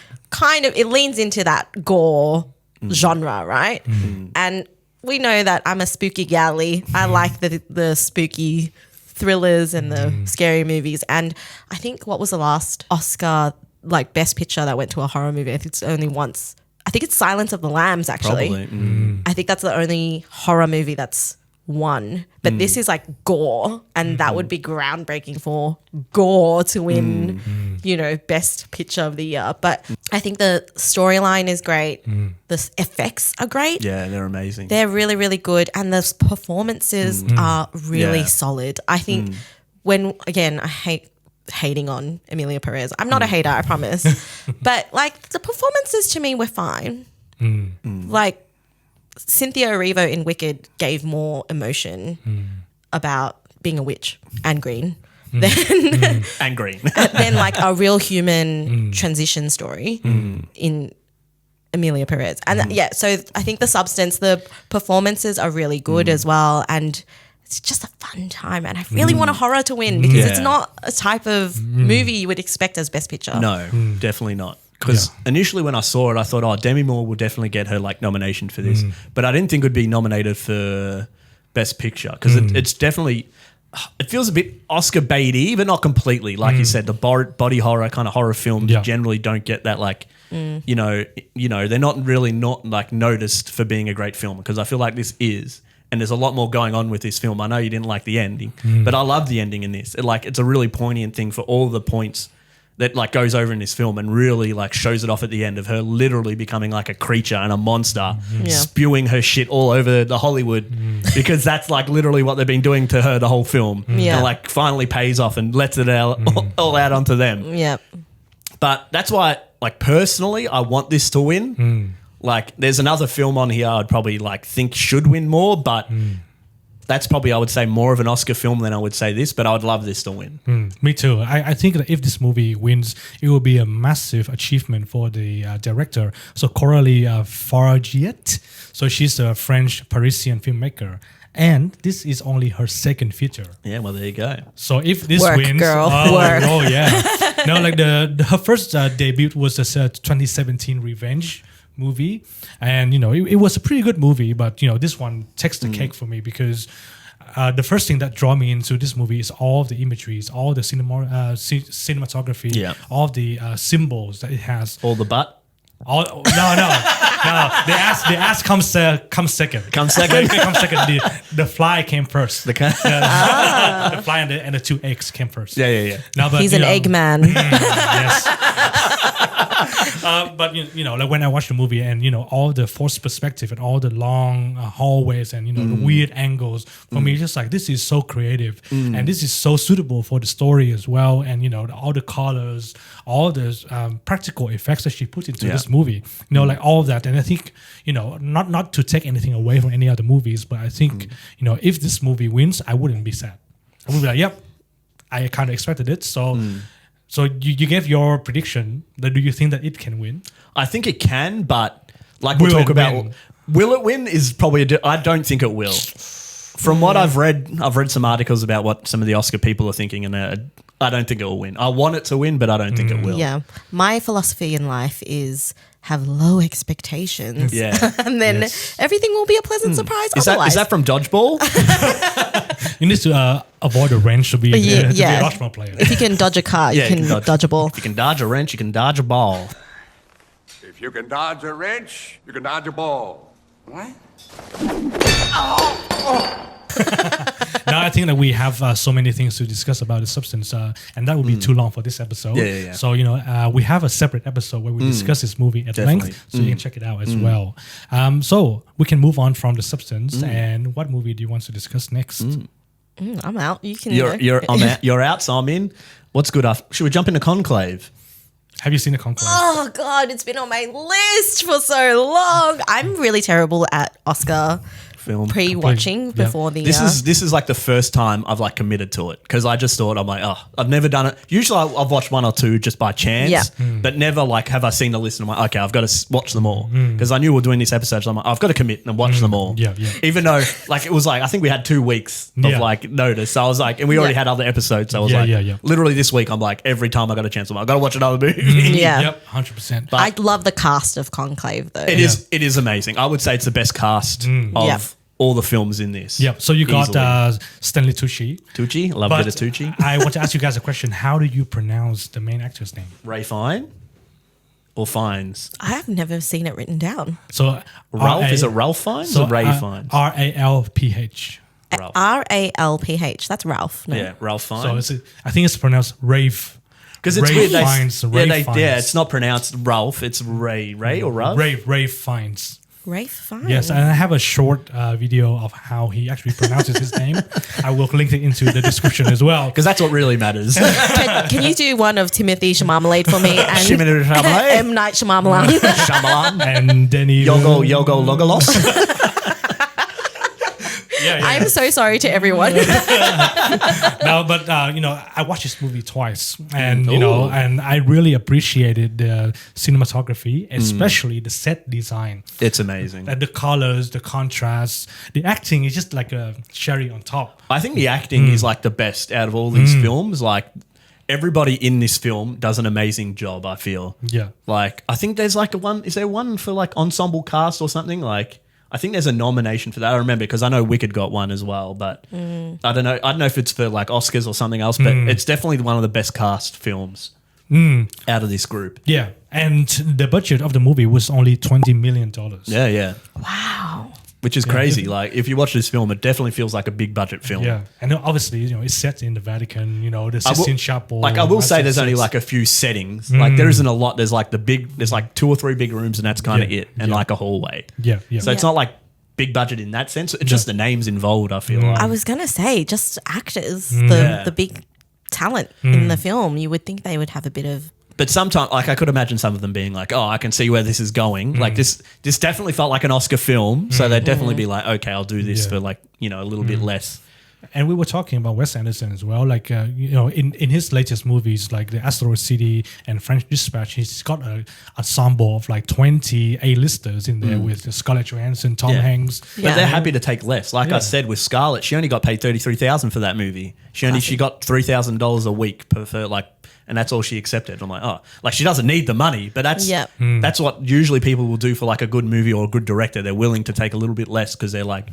it leans into that gore genre, right? And we know that I'm a spooky galley. I like the spooky thrillers and the scary movies. And I think what was the last Oscar like Best Picture that went to a horror movie? I think it's only once. I think it's Silence of the Lambs, actually. Probably. I think that's the only horror movie that's won. But this is like gore, and that would be groundbreaking for gore to win, Best Picture of the Year. But I think the storyline is great. The effects are great. Yeah, they're amazing. They're really, really good. And the performances are really Yeah. solid. I think I hate hating on Emilia Perez. I'm not a hater, I promise. But like the performances to me were fine. Like Cynthia Erivo in Wicked gave more emotion about being a witch and green than And green. than like a real human transition story in Emilia Perez. And so I think the substance, the performances are really good as well, and it's just a fun time. And I really want a horror to win because it's Yeah. not a type of movie you would expect as Best Picture. No, definitely not. Because initially when I saw it, I thought, Demi Moore will definitely get her like nomination for this. But I didn't think it would be nominated for Best Picture because it's definitely, it feels a bit Oscar baity, but not completely. Like you said, the body horror kind of horror films generally don't get that like, they're not really like noticed for being a great film, because I feel like this is. And there's a lot more going on with this film. I know you didn't like the ending, but I love the ending in this. It's a really poignant thing for all the points that like goes over in this film, and really like shows it off at the end of her literally becoming like a creature and a monster, spewing her shit all over the Hollywood, because that's like literally what they've been doing to her the whole film. Yeah. And like finally pays off and lets it all out onto them. Yep. But that's why, like, personally, I want this to win. Like, there's another film on here I'd probably like think should win more, but that's probably, I would say, more of an Oscar film than I would say this, but I would love this to win. Me too. I think that if this movie wins, it will be a massive achievement for the director. So Coralie Fargiet. So she's a French Parisian filmmaker. And this is only her second feature. Yeah, well, there you go. So if this Work, wins, girl, work. work. Oh yeah. No, like her first debut was this 2017 Revenge movie, and it was a pretty good movie, but this one takes the cake for me, because the first thing that draw me into this movie is all of the imageries, all the cinematography, all of the symbols that it has. All the butt? No. The ass comes second. Comes second. Comes second. The fly came first. The fly and the 2 eggs came first. Yeah. No, but, He's an egg man. Yes. But you know, like when I watch the movie and you know all the forced perspective and all the long hallways and you know the weird angles, for me, it's just like this is so creative and this is so suitable for the story as well. And you know, all the colors, all the practical effects that she put into this movie, you know, like all of that. And I think, you know, not to take anything away from any other movies, but I think you know, if this movie wins, I wouldn't be sad. I would be like, yep, I kind of expected it. So. So you gave your prediction. That do you think that it can win? I think it can, but like we'll talk about, will it win is probably I don't think it will. From what I've read some articles about what some of the Oscar people are thinking, and I don't think it will win. I want it to win, but I don't think it will. Yeah. My philosophy in life is have low expectations. Yeah. And then everything will be a pleasant surprise Is that from Dodgeball? You need to avoid a wrench to be a dodgeball player. If you can dodge a car, you can dodge a ball. If you can dodge a wrench, you can dodge a ball. If you can dodge a wrench, you can dodge a ball. What? Now I think that we have so many things to discuss about the substance, and that would be too long for this episode. Yeah. So you know, we have a separate episode where we discuss this movie at length, so you can check it out as well. So we can move on from the substance. And what movie do you want to discuss next? I'm out. You can. You're out, so I'm in. What's good? Should we jump into Conclave? Have you seen the Conclave? Oh God, it's been on my list for so long. I'm really terrible at Oscar Film pre-watching before the. This is like the first time I've like committed to it because I just thought I'm like, oh, I've never done it. Usually I've watched one or two just by chance, but never like have I seen the list and I'm like, okay, I've got to watch them all because I knew we were doing this episode. So I'm like, I've got to commit and watch them all. Yeah. Even though like it was like I think we had 2 weeks of like notice, so I was like, and we already had other episodes, so I was literally this week I'm like every time I got a chance, I'm like, I got to watch another movie. Yep, 100%. I love the cast of Conclave though. It is amazing. I would say it's the best cast of all the films in this. Yep. So you got Stanley Tucci. Tucci, love a bit of Tucci. I want to ask you guys a question. How do you pronounce the main actor's name? Ray Fine or Fiennes? I have never seen it written down. So Ralph, is it Ralph Fiennes or Ray Fiennes? Ralph. Ralph. That's Ralph. No? Yeah, Ralph Fiennes. So I think it's pronounced Rafe. Because it's Ray weird. Fiennes, It's not pronounced Ralph. It's Ray or Ralph? Ray Fiennes. Rafe Fine. Yes, and I have a short video of how he actually pronounces his name. I will link it into the description as well. Because that's what really matters. Can you do one of Timothy Chalamet for me? And Timothée Chalamet? M. Night Shyamalan. Shyamalan. And Denny Yogo Logolos. I'm so sorry to everyone. No, but you know, I watched this movie twice, and you know, and I really appreciated the cinematography, especially the set design. It's amazing. And the colors, the contrasts, the acting is just like a cherry on top. I think the acting is like the best out of all these films. Like everybody in this film does an amazing job, I feel. Yeah. Like I think there's like is there one for like ensemble cast or something? Like I think there's a nomination for that. I remember because I know Wicked got one as well, but I don't know. I don't know if it's for like Oscars or something else, but it's definitely one of the best cast films out of this group. Yeah, and the budget of the movie was only $20 million. Yeah. Wow. Which is crazy. Like if you watch this film, it definitely feels like a big budget film. Yeah, and obviously, you know, it's set in the Vatican. You know, the Sistine Chapel. Like I will say, there's only like a few settings. Like there isn't a lot. There's like there's like 2 or 3 big rooms, and that's kind of it, and like a hallway. Yeah. So it's not like big budget in that sense. It's just the names involved. I feel like I was gonna say just actors, the big talent in the film. You would think they would have a bit of. But sometimes, like I could imagine some of them being like, "Oh, I can see where this is going." Like this definitely felt like an Oscar film, so they'd definitely be like, "Okay, I'll do this for like a little bit less." And we were talking about Wes Anderson as well. Like, you know, in his latest movies, like The Asteroid City and French Dispatch, he's got an ensemble of like 20 A-listers in there with Scarlett Johansson, Tom Hanks. But they're happy to take less. Like I said with Scarlett, she only got paid $33,000 for that movie. She got $3,000 a week per like, and that's all she accepted. I'm like, oh, like she doesn't need the money, but that's what usually people will do for like a good movie or a good director. They're willing to take a little bit less because they're like.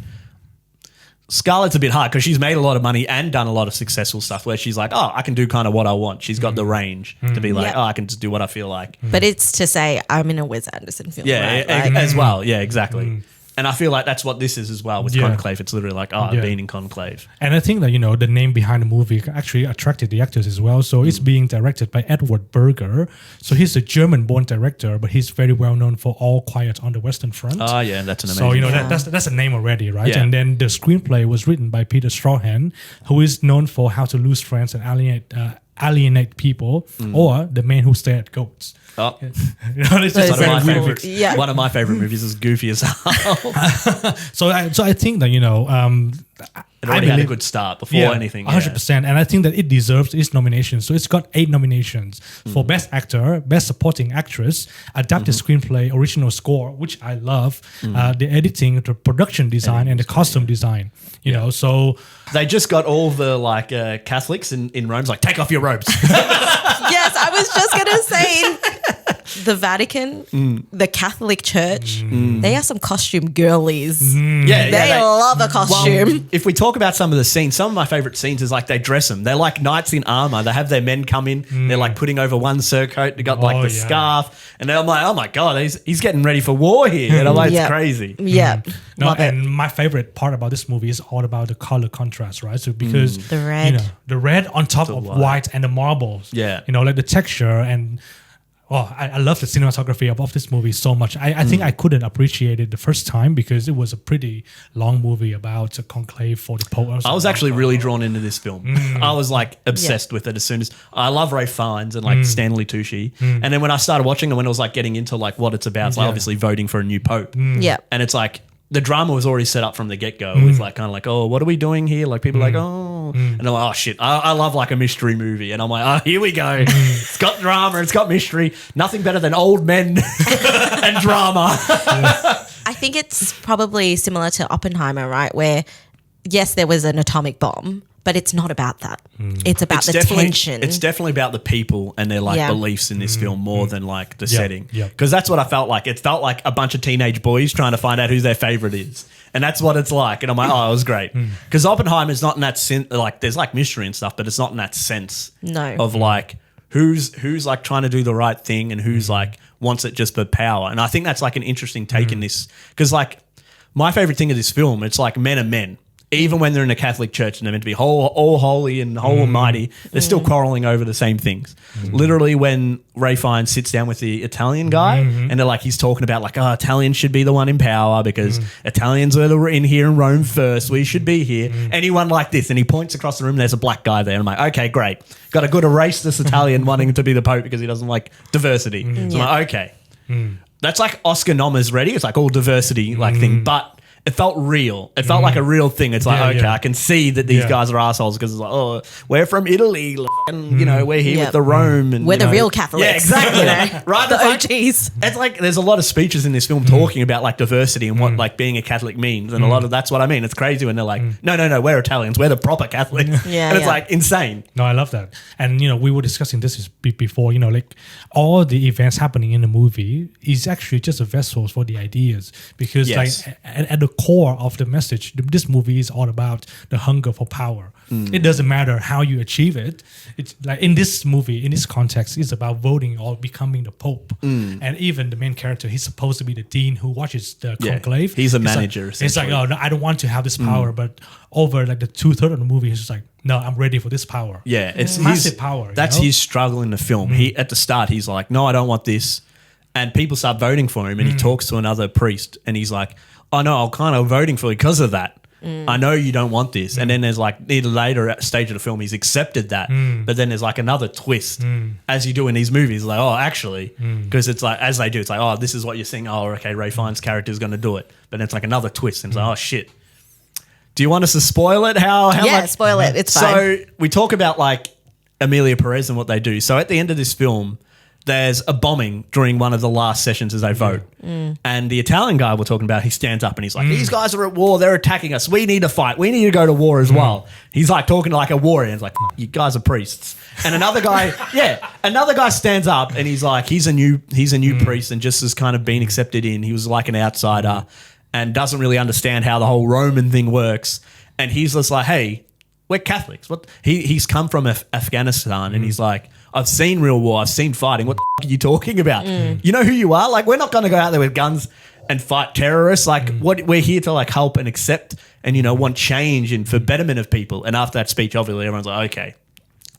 Scarlett's a bit hard because she's made a lot of money and done a lot of successful stuff where she's like, oh, I can do kind of what I want. She's got the range to be like, oh, I can just do what I feel like. But it's to say I'm in a Wes Anderson film, right? As well. Yeah, exactly. And I feel like that's what this is as well with Conclave. It's literally like, I've been in Conclave. And I think that, the name behind the movie actually attracted the actors as well. So it's being directed by Edward Berger. So he's a German-born director, but he's very well known for All Quiet on the Western Front. Oh, yeah, that's an amazing that's a name already, right? Yeah. And then the screenplay was written by Peter Strahan, who is known for How to Lose Friends and Alienate People, or The Man Who Stared at Goats. Oh. It's just One of my favorite movies is Goofy as hell. So I think that it already had a good start before anything. 100%. And I think that it deserves its nomination. So it's got 8 nominations for Best Actor, Best Supporting Actress, Adapted Screenplay, Original Score, which I love, the editing, the production design, and the costume design. So they just got all the Catholics in Rome's like, take off your robes. Yes, I was just going to say the Vatican, the Catholic Church, they are some costume girlies. They love a costume. Well, if we talk about some of the scenes, some of my favorite scenes is like they dress them. They're like knights in armor. They have their men come in. They're like putting over one surcoat. They got the scarf. And I'm like, oh my God, he's getting ready for war here. And I'm like, it's crazy. Yeah. No, and my favorite part about this movie is all about the color contrast, right? So because the red, the red on top of white and the marbles, like the texture and I love the cinematography of this movie so much. I think I couldn't appreciate it the first time because it was a pretty long movie about a conclave for the Pope. I was actually really drawn into this film. I was like obsessed with it as soon as I love Ray Fiennes and like Stanley Tucci. And then when I started watching it, when it was like getting into like what it's about, it's like obviously voting for a new Pope. Yeah. And it's like the drama was already set up from the get-go with like kind of like, oh, what are we doing here? Like people are like, oh. And I'm like, oh shit, I love like a mystery movie. And I'm like, oh, here we go. It's got drama, it's got mystery. Nothing better than old men and drama. I think it's probably similar to Oppenheimer, right? Where yes, there was an atomic bomb, but it's not about that. It's about the tension. It's definitely about the people and their like beliefs in this film more than like the setting. Because that's what I felt like. It felt like a bunch of teenage boys trying to find out who their favorite is. And that's what it's like. And I'm like, oh, it was great. Because Oppenheimer's not in that sense, like there's like mystery and stuff, but it's not in that sense of like who's like trying to do the right thing and who's like wants it just for power. And I think that's like an interesting take in this. Because like my favorite thing of this film, it's like men are men. Even when they're in a Catholic church and they're meant to be all holy and whole almighty, they're still quarreling over the same things. Literally, when Ray Fiennes sits down with the Italian guy and they're like, he's talking about like, oh, Italians should be the one in power because Italians were in here in Rome first. We should be here. Anyone like this? And he points across the room. There's a black guy there. And I'm like, okay, great. Got a good racist Italian wanting to be the Pope because he doesn't like diversity. So I'm like, okay. That's like Oscar noms ready. It's like all diversity like thing. But it felt real. It felt like a real thing. It's like, okay, I can see that these guys are assholes because it's like, oh, we're from Italy and, we're here with the Rome. And we're the real Catholics. Yeah, exactly. Right? The OGs. It's like there's a lot of speeches in this film talking about like diversity and what like being a Catholic means. And a lot of that's what I mean. It's crazy when they're like, no, we're Italians. We're the proper Catholics. And it's like insane. No, I love that. And, we were discussing this before, like all the events happening in the movie is actually just a vessel for the ideas because like at the core of the message, this movie is all about the hunger for power. It doesn't matter how you achieve it. It's like in this movie, in this context, it's about voting or becoming the Pope. And even the main character, he's supposed to be the dean who watches the conclave. He's a manager. It's like, oh no, I don't want to have this power. But over like the 2/3 of the movie, he's just like, no, I'm ready for this power. Yeah, it's massive power. That's his struggle in the film. He at the start, he's like, no, I don't want this. And people start voting for him and he talks to another priest and he's like, oh no, I'm kind of voting for you because of that. I know you don't want this. And then there's like later stage of the film, he's accepted that. But then there's like another twist as you do in these movies. Like, oh, actually, because it's like, as they do, it's like, oh, this is what you're saying. Oh, okay, Ray Fiennes' character is going to do it. But then it's like another twist. And it's like, oh, shit. Do you want us to spoil it? How much? Spoil it. It's fine. So we talk about like Emilia Perez and what they do. So at the end of this film, there's a bombing during one of the last sessions as they vote. And the Italian guy we're talking about, he stands up and he's like, these guys are at war. They're attacking us. We need to fight. We need to go to war as well. He's like talking to like a warrior. He's like, you guys are priests. And another guy stands up and he's like, he's a new priest and just has kind of been accepted in. He was like an outsider and doesn't really understand how the whole Roman thing works. And he's just like, hey, we're Catholics. What? He's come from Afghanistan and he's like, I've seen real war. I've seen fighting. What the f*** are you talking about? You know who you are? Like, we're not going to go out there with guns and fight terrorists. Like what we're here to like help and accept and, want change and for betterment of people. And after that speech, obviously everyone's like, okay,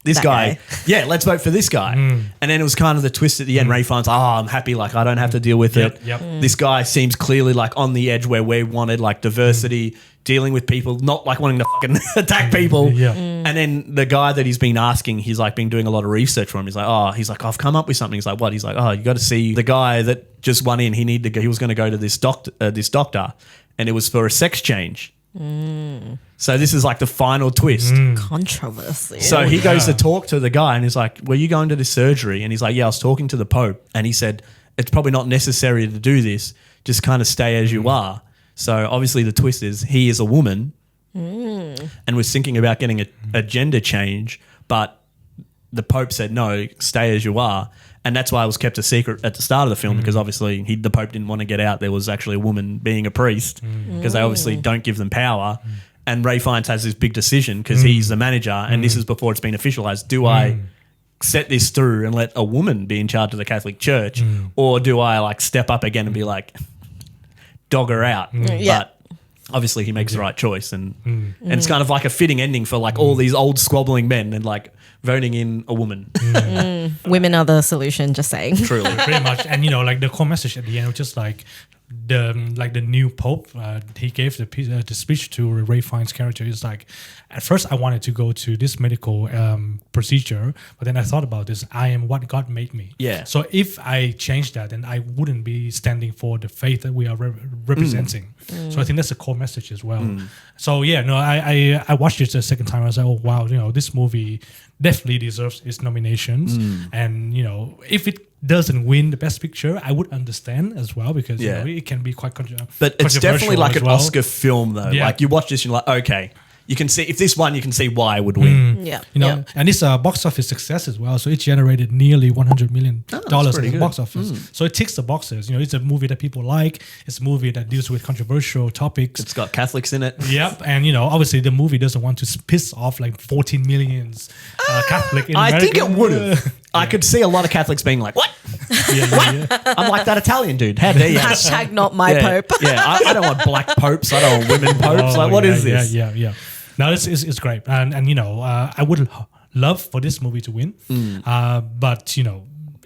this guy, let's vote for this guy. And then it was kind of the twist at the end. Ray Fiennes, I'm happy. Like, I don't have to deal with it. This guy seems clearly like on the edge where we wanted like diversity, dealing with people, not like wanting to fucking attack people. And then the guy that he's been asking, he's like been doing a lot of research for him. He's like, I've come up with something. He's like, what? He's like, you got to see the guy that just won in. He was going to go to this doctor, and it was for a sex change. So this is like the final twist. Controversy. So he goes to talk to the guy and he's like, were you going to this surgery? And he's like, yeah, I was talking to the Pope. And he said, it's probably not necessary to do this. Just kind of stay as you are. So obviously the twist is he is a woman and was thinking about getting a gender change, but the Pope said, no, stay as you are. And that's why it was kept a secret at the start of the film because obviously the Pope didn't want to get out there was actually a woman being a priest because they obviously don't give them power. And Ray Fiennes has this big decision because he's the manager and this is before it's been officialized. Do I set this through and let a woman be in charge of the Catholic Church or do I like step up again and be like, dog her out? But obviously he makes the right choice and it's kind of like a fitting ending for like all these old squabbling men and like voting in a woman. Women are the solution, just saying. Truly. Pretty much. And, like the core message at the end was just like the new Pope, he gave the speech to Ray Fiennes' character. It's like, at first I wanted to go to this medical procedure, but then I thought about this. I am what God made me. Yeah. So if I change that, then I wouldn't be standing for the faith that we are representing. So I think that's a core message as well. So I watched it the second time. I was like, oh wow, this movie definitely deserves its nominations. And if it doesn't win the best picture, I would understand as well because it can be quite but it's definitely like an well. Oscar film though. Yeah. Like you watch this and you're like, okay, you can see if this won, you can see why it would win. And it's a box office success as well. So it generated nearly $100 million in the box office. So it ticks the boxes. It's a movie that people like. It's a movie that deals with controversial topics. It's got Catholics in it. Yep. And obviously the movie doesn't want to piss off like 14 million Catholic in America. I think it would have. I could see a lot of Catholics being like, what? I'm like that Italian dude. How dare you? Hashtag not my Pope. I don't want black popes. I don't want women popes. What is this? Yeah. No, it's great. And I would love for this movie to win. But,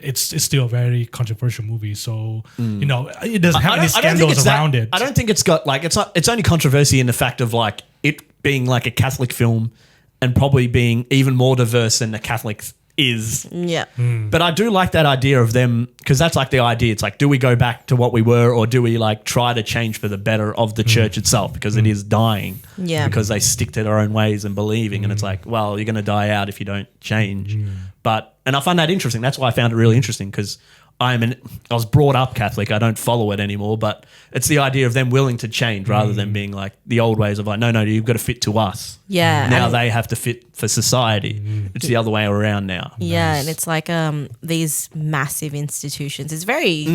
it's still a very controversial movie. So, it doesn't have any scandals around it. I don't think it's got like, it's only controversy in the fact of like it being like a Catholic film and probably being even more diverse than the Catholics is. Yeah. But I do like that idea of them because that's like the idea. It's like, do we go back to what we were or do we like try to change for the better of the church itself because it is dying because they stick to their own ways and believing and it's like, well, you're going to die out if you don't change. And I find that interesting. That's why I found it really interesting because I was brought up Catholic. I don't follow it anymore, but it's the idea of them willing to change rather than being like the old ways of like, no, you've got to fit to us. Yeah. Now they have to fit for society. It's the other way around now. Yeah, and it's like these massive institutions. It's very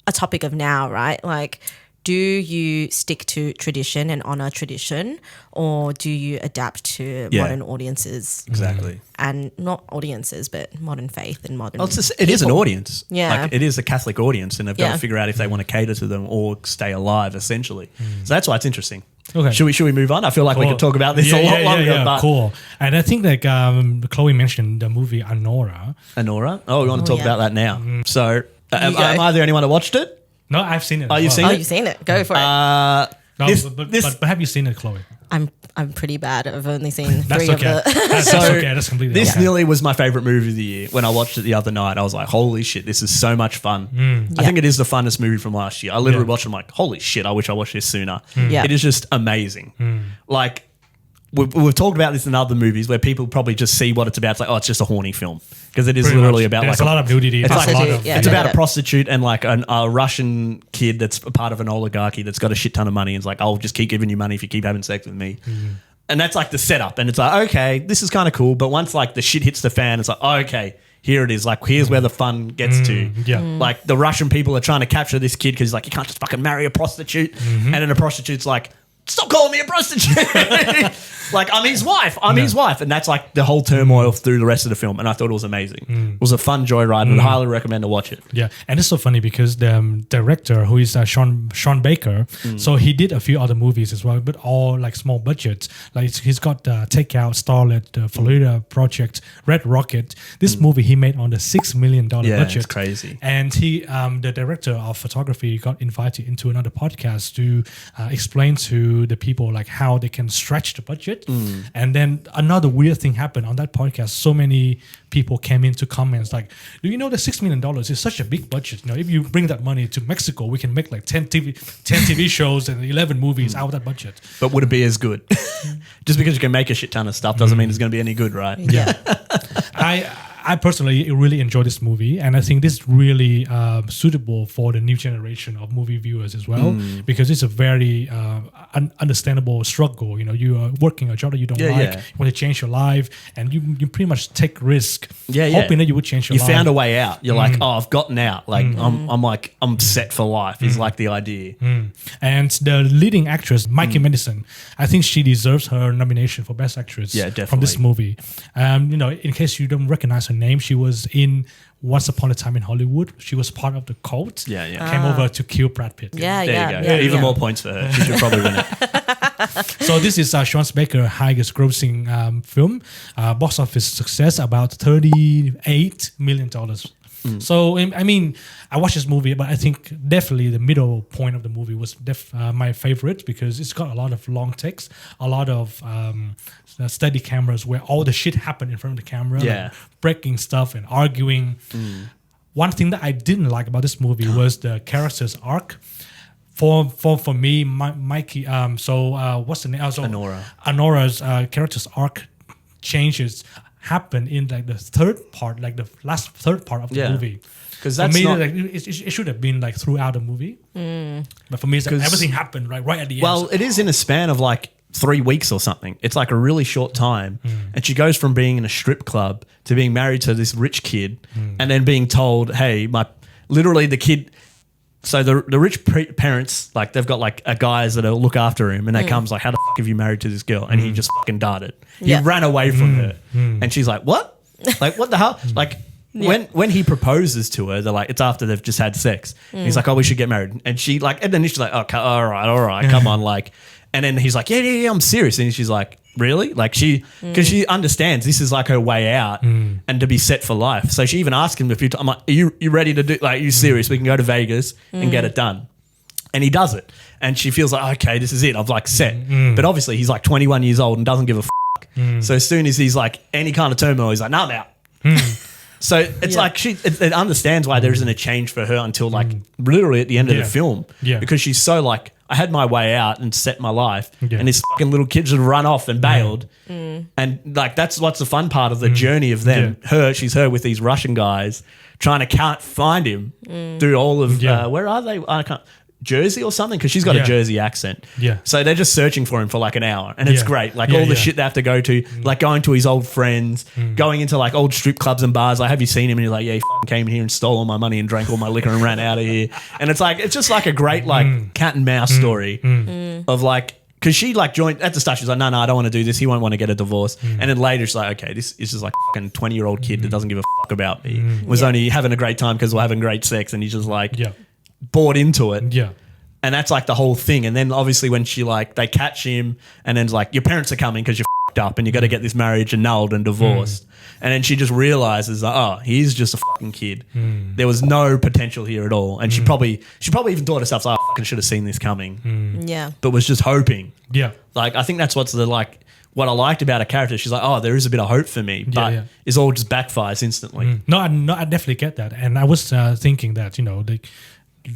a topic of now, right? Like, do you stick to tradition and honor tradition or do you adapt to modern audiences? Exactly. And not audiences, but modern faith and modern it is an audience. Yeah. Like it is a Catholic audience and they've got to figure out if they want to cater to them or stay alive, essentially. So that's why it's interesting. Okay. Should we move on? I feel like we could talk about this a lot longer. But cool. And I think like Chloe mentioned the movie Anora. Anora? Oh, we want to talk about that now. So am I the only one that watched it? No, I've seen it. Oh, you've seen it? you've seen it. Go for it. No, but have you seen it, Chloe? I'm pretty bad. I've only seen That's 3 okay. of the... That's okay. That's completely This okay. nearly was my favorite movie of the year. When I watched it the other night, I was like, holy shit, this is so much fun. I think it is the funnest movie from last year. I literally watched it, I'm like, holy shit, I wish I watched this sooner. Yeah. It is just amazing. Like, we've talked about this in other movies where people probably just see what it's about. It's like, oh, it's just a horny film. Because it is Pretty literally much. about There's like a lot of nudity. It's, There's a lot of, Yeah. it's about a prostitute and like a Russian kid that's a part of an oligarchy that's got a shit ton of money and it's like, I'll just keep giving you money if you keep having sex with me. And that's like the setup. And it's like, okay, this is kind of cool. But once like the shit hits the fan, it's like, oh, okay, here it is. Like, here's where the fun gets to. Yeah. Like the Russian people are trying to capture this kid because he's like, you can't just fucking marry a prostitute. And then the prostitute's like, stop calling me a prostitute. Like, I'm his wife. I'm his wife. And that's like the whole turmoil through the rest of the film. And I thought it was amazing. It was a fun joyride and I'd highly recommend to watch it. Yeah, and it's so funny because the director, who is Sean Baker, so he did a few other movies as well, but all like small budgets. Like he's got Takeout, Starlet, Florida Project, Red Rocket. This movie he made on the $6 million budget. It's crazy. And he, the director of photography, got invited into another podcast to explain to the people like how they can stretch the budget. And then another weird thing happened on that podcast. So many people came into comments like, do you know the $6 million is such a big budget? You know, if you bring that money to Mexico, we can make like 10 TV shows and 11 movies out of that budget. But would it be as good? Just because you can make a shit ton of stuff doesn't mean it's going to be any good, right? Yeah. I personally really enjoy this movie, and I think this is really suitable for the new generation of movie viewers as well, because it's a very understandable struggle. You know, you are working a job that you don't like, you want to change your life, and you pretty much take risk, hoping that you would change your life. You found a way out. You're like, oh, I've gotten out. Like I'm set for life. Is like the idea. And the leading actress, Mikey Madison, I think she deserves her nomination for Best Actress from this movie. You know, in case you don't recognize her name, she was in Once Upon a Time in Hollywood. She was part of the cult. Came over to kill Brad Pitt. There you go. Even more points for her. She should probably win it. So this is Sean Baker's highest grossing film. Box office success about $38 million. So, I mean, I watched this movie, but I think definitely the middle point of the movie was my favorite because it's got a lot of long takes, a lot of steady cameras where all the shit happened in front of the camera, like breaking stuff and arguing. One thing that I didn't like about this movie was the character's arc. For me, Mikey, what's the name? Anora's character's arc changes happen in like the third part, like the last third part of the movie. Because that's for me, like, it should have been like throughout the movie. But for me, it's like everything happened right at the end. Well, it is in a span of like 3 weeks or something. It's like a really short time. And she goes from being in a strip club to being married to this rich kid and then being told, hey, literally the kid. So the rich parents, like they've got like a guys that'll look after him and they comes like, how the f*** have you married to this girl? And he just fucking darted. He ran away from her. And she's like, what? Like, what the hell? Like when he proposes to her, they're like, it's after they've just had sex. He's like, oh, we should get married. And she like, and then she's like, okay, all right, come on. Like, and then he's like, yeah, I'm serious. And she's like, really? Like because she understands this is like her way out and to be set for life. So she even asked him a few times, I'm like, are you ready to do, like, are you serious? We can go to Vegas and get it done. And he does it. And she feels like, okay, this is it. I've like set. But obviously he's like 21 years old and doesn't give a fuck. So as soon as he's like any kind of turmoil, he's like, no, I'm out. So it's like it understands why there isn't a change for her until like literally at the end of the film. Because she's so like, I had my way out and set my life, and this fucking little kid just run off and bailed. And like that's what's the fun part of the journey of them. She's her with these Russian guys trying to can't find him through all of where are they? I can't. Jersey or something, because she's got a Jersey accent. So they're just searching for him for like an hour, and it's great. Like all the shit they have to go to, like going to his old friends, going into like old strip clubs and bars. Like, have you seen him? And he's like, yeah, he came in here and stole all my money and drank all my liquor and ran out of here. And it's just like a great like cat and mouse story of like. Because she like joined at the start, she's like, no, I don't want to do this. He won't want to get a divorce. And then later she's like, okay, this is just like a fucking 20-year-old kid that doesn't give a fuck about me. Was only having a great time because we're having great sex, and he's just like bought into it. And that's like the whole thing. And then obviously when she like, they catch him and then it's like, your parents are coming because you're f***ed up and you got to get this marriage annulled and divorced. And then she just realizes that, oh, he's just a fucking kid. There was no potential here at all. And she probably even thought herself, oh, I fucking should have seen this coming. But was just hoping. Like, I think that's what's the like, what I liked about her character. She's like, oh, there is a bit of hope for me, but it's all just backfires instantly. No, I definitely get that. And I was thinking that, you know,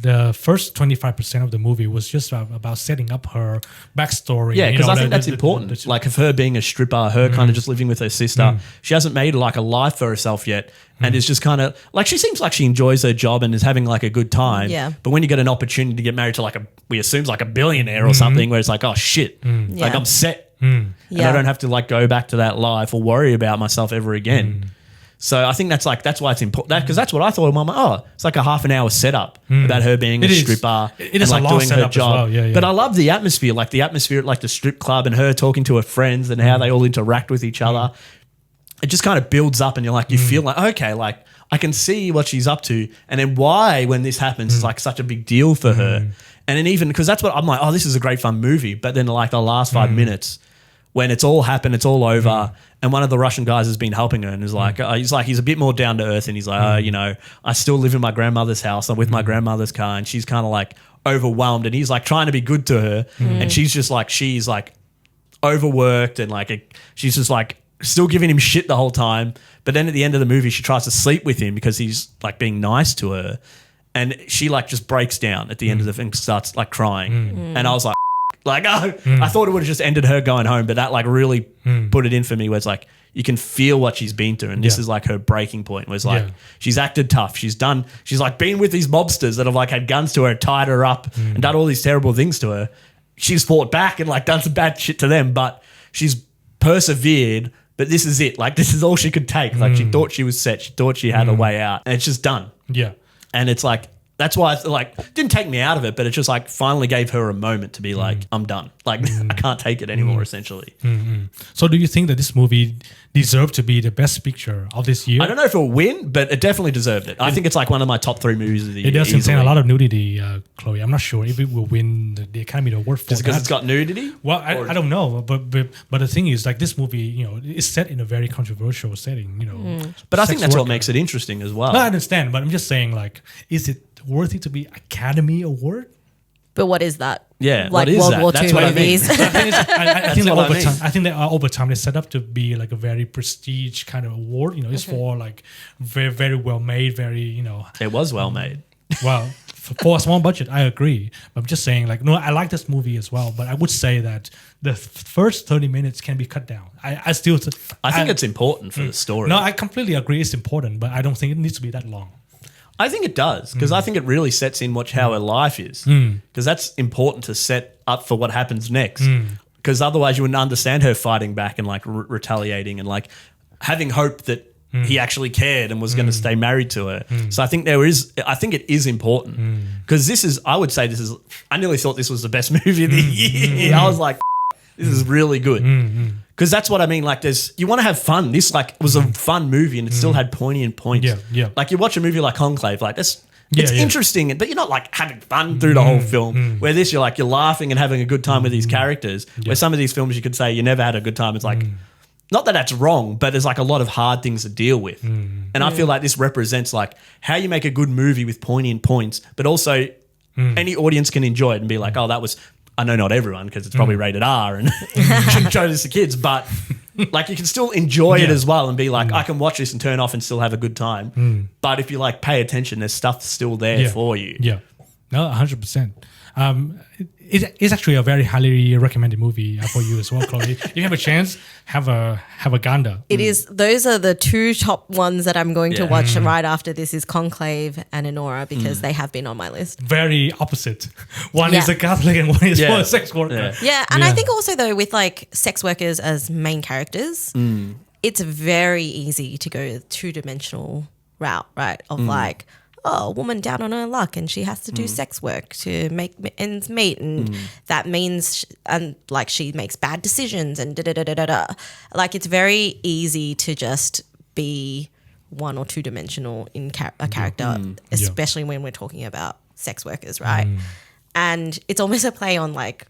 the first 25% of the movie was just about setting up her backstory. Yeah, because I think that's important. Like, of her being a stripper, her kind of just living with her sister. She hasn't made like a life for herself yet, and is just kind of like, she seems like she enjoys her job and is having like a good time. But when you get an opportunity to get married to like we assume like a billionaire or something, where it's like, oh shit, like I'm set, and I don't have to like go back to that life or worry about myself ever again. So I think that's why it's important, because that's what I thought. I'm like, oh, it's like a half an hour setup about her being a stripper. It is and a like long doing her setup as job. well. Yeah, yeah. But I love the atmosphere at like the strip club and her talking to her friends and how they all interact with each other. It just kind of builds up, and you're like, you feel like, okay, like I can see what she's up to, and then why when this happens is like such a big deal for her. And then even because that's what I'm like, oh, this is a great fun movie. But then like the last 5 minutes, when it's all happened, it's all over, and one of the Russian guys has been helping her and is like, he's a bit more down to earth, and he's like, you know, I still live in my grandmother's house. I'm with my grandmother's car, and she's kind of like overwhelmed, and he's like trying to be good to her, and she's like overworked, and like she's just like still giving him shit the whole time. But then at the end of the movie, she tries to sleep with him because he's like being nice to her, and she like just breaks down at the end of the thing, starts like crying, and I was like. I thought it would have just ended her going home, but that like really put it in for me where it's like you can feel what she's been through, and this is like her breaking point where it's like she's acted tough, she's like been with these mobsters that have like had guns to her, tied her up and done all these terrible things to her. She's fought back and like done some bad shit to them, but she's persevered. But this is it, like this is all she could take. Like she thought she was set, she thought she had a way out, and it's just done. Yeah. And it's like, that's why it's like, didn't take me out of it, but it just like finally gave her a moment to be like, I'm done. Like I can't take it anymore, essentially. So do you think that this movie deserved to be the best picture of this year? I don't know if it'll win, but it definitely deserved it. I think it's like one of my top 3 movies of the year. It does contain easily. a lot of nudity, Chloe. I'm not sure if it will win the Academy Award for Just because that. it's got nudity? Well, I don't know, but the thing is, like this movie, you know, is set in a very controversial setting, you know. But I think that's what worker. makes it interesting as well. No, I understand, but I'm just saying, like, is it worthy to be Academy Award? But what is that? Yeah, like what is World that? War That's II what I mean. movies. I think what I mean. I think that over time they set up to be like a very prestige kind of award. You know, it's for like very, very well made, very, you know. It was well made. Well, for a small budget, I agree. But I'm just saying, like, no, I like this movie as well. But I would say that the first 30 minutes can be cut down. I still, I think it's important for the story. No, I completely agree. It's important, but I don't think it needs to be that long. I think it does, because I think it really sets in how her life is, because that's important to set up for what happens next, because otherwise you wouldn't understand her fighting back and like retaliating and like having hope that he actually cared and was going to stay married to her. So I think I think it is important, because I nearly thought this was the best movie of the year. I was like, this is really good. Because that's what I mean. Like, you want to have fun. This like was a fun movie, and it still had poignant points. Yeah. Like you watch a movie like Conclave, like it's Yeah. interesting, but you're not like having fun through the whole film. Where this, you're laughing and having a good time with these characters. Where some of these films, you could say you never had a good time. It's like, not that that's wrong, but there's like a lot of hard things to deal with. And I feel like this represents like how you make a good movie with poignant points, but also any audience can enjoy it and be like, oh, that was. I know not everyone, because it's probably rated R and shouldn't show this to kids, but like you can still enjoy it as well and be like, I can watch this and turn off and still have a good time. But if you like pay attention, there's stuff still there for you. Yeah, no, 100%. It's actually a very highly recommended movie for you as well, Chloe. If you have a chance, have a ganda. It is. Those are the 2 top ones that I'm going to watch right after this is Conclave and Enora, because they have been on my list. Very opposite. One is a Catholic and one is for a sex worker. Yeah, and I think also though with like sex workers as main characters, it's very easy to go 2-dimensional route, right? Of like, oh, a woman down on her luck and she has to do sex work to make ends meet, and that means and like she makes bad decisions and da-da-da-da-da. Like it's very easy to just be 1 or 2-dimensional in a character, especially when we're talking about sex workers, right? And it's almost a play on like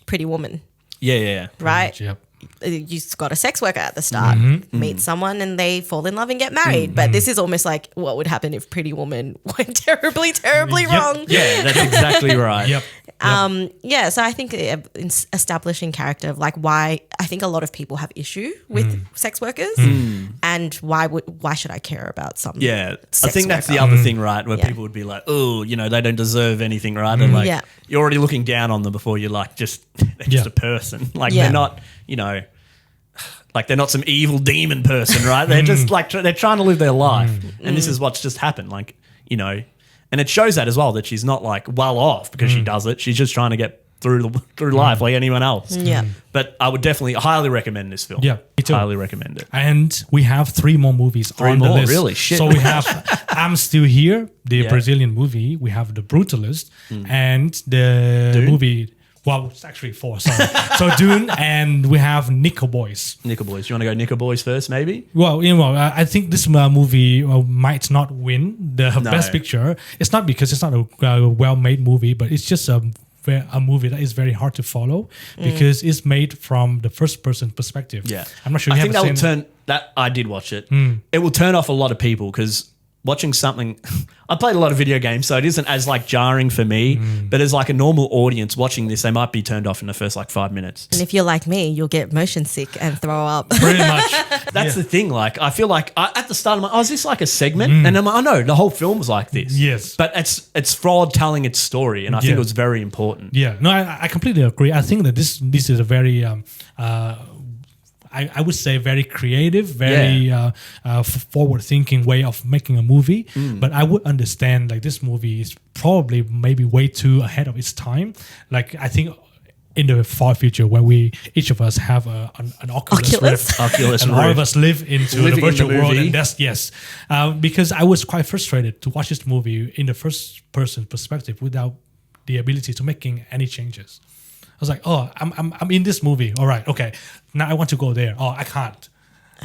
Pretty Woman. Yeah. Right? Yep. You've got a sex worker at the start, meet someone and they fall in love and get married. But this is almost like what would happen if Pretty Woman went terribly, terribly wrong. Yeah, that's exactly right. Yep. So I think establishing character of like why I think a lot of people have issue with sex workers and why should I care about some Yeah, sex I think that's worker? the other thing, right? Where people would be like, oh, you know, they don't deserve anything, right? And like, you're already looking down on them before you're like, they're just a person. Like they're not, you know, like they're not some evil demon person, right? They're just like, they're trying to live their life. And this is what's just happened. Like, you know, and it shows that as well, that she's not like well off because she does it. She's just trying to get through life like anyone else. Yeah. But I would definitely highly recommend this film. Yeah, me too. Highly recommend it. And we have 3 more movies on the more? list. Really? Shit. So we have I'm Still Here, the Yeah. Brazilian movie. We have The Brutalist and the Dune? movie. Well, it's actually 4. Sorry. So Dune, and we have Nickel Boys. Nickel Boys. You want to go Nickel Boys first, maybe? Well, I think this movie might not win the Best Picture. It's not because it's not a well-made movie, but it's just a movie that is very hard to follow because it's made from the first-person perspective. Yeah. I'm not sure. I You think have that the will same. turn that. I did watch it. It will turn off a lot of people because watching something. I played a lot of video games, so it isn't as like jarring for me. But as like a normal audience watching this, they might be turned off in the first like 5 minutes. And if you're like me, you'll get motion sick and throw up. Pretty much. That's the thing. Like, I feel like at the start, I'm like, oh, is this like a segment? And I'm like, oh no, the whole film's like this. Yes. But it's fraud telling its story, and I think Yeah. it was very important. Yeah, no, I completely agree. I think that this is a very, I would say, very creative, very forward-thinking way of making a movie. But I would understand like this movie is probably maybe way too ahead of its time. Like I think in the far future, where each of us have an Oculus Rift, Oculus and all of Rift. us live into Living the in the virtual world, movie. and that's because I was quite frustrated to watch this movie in the first-person perspective without the ability to making any changes. I was like, oh, I'm in this movie. All right, okay. Now I want to go there. Oh, I can't.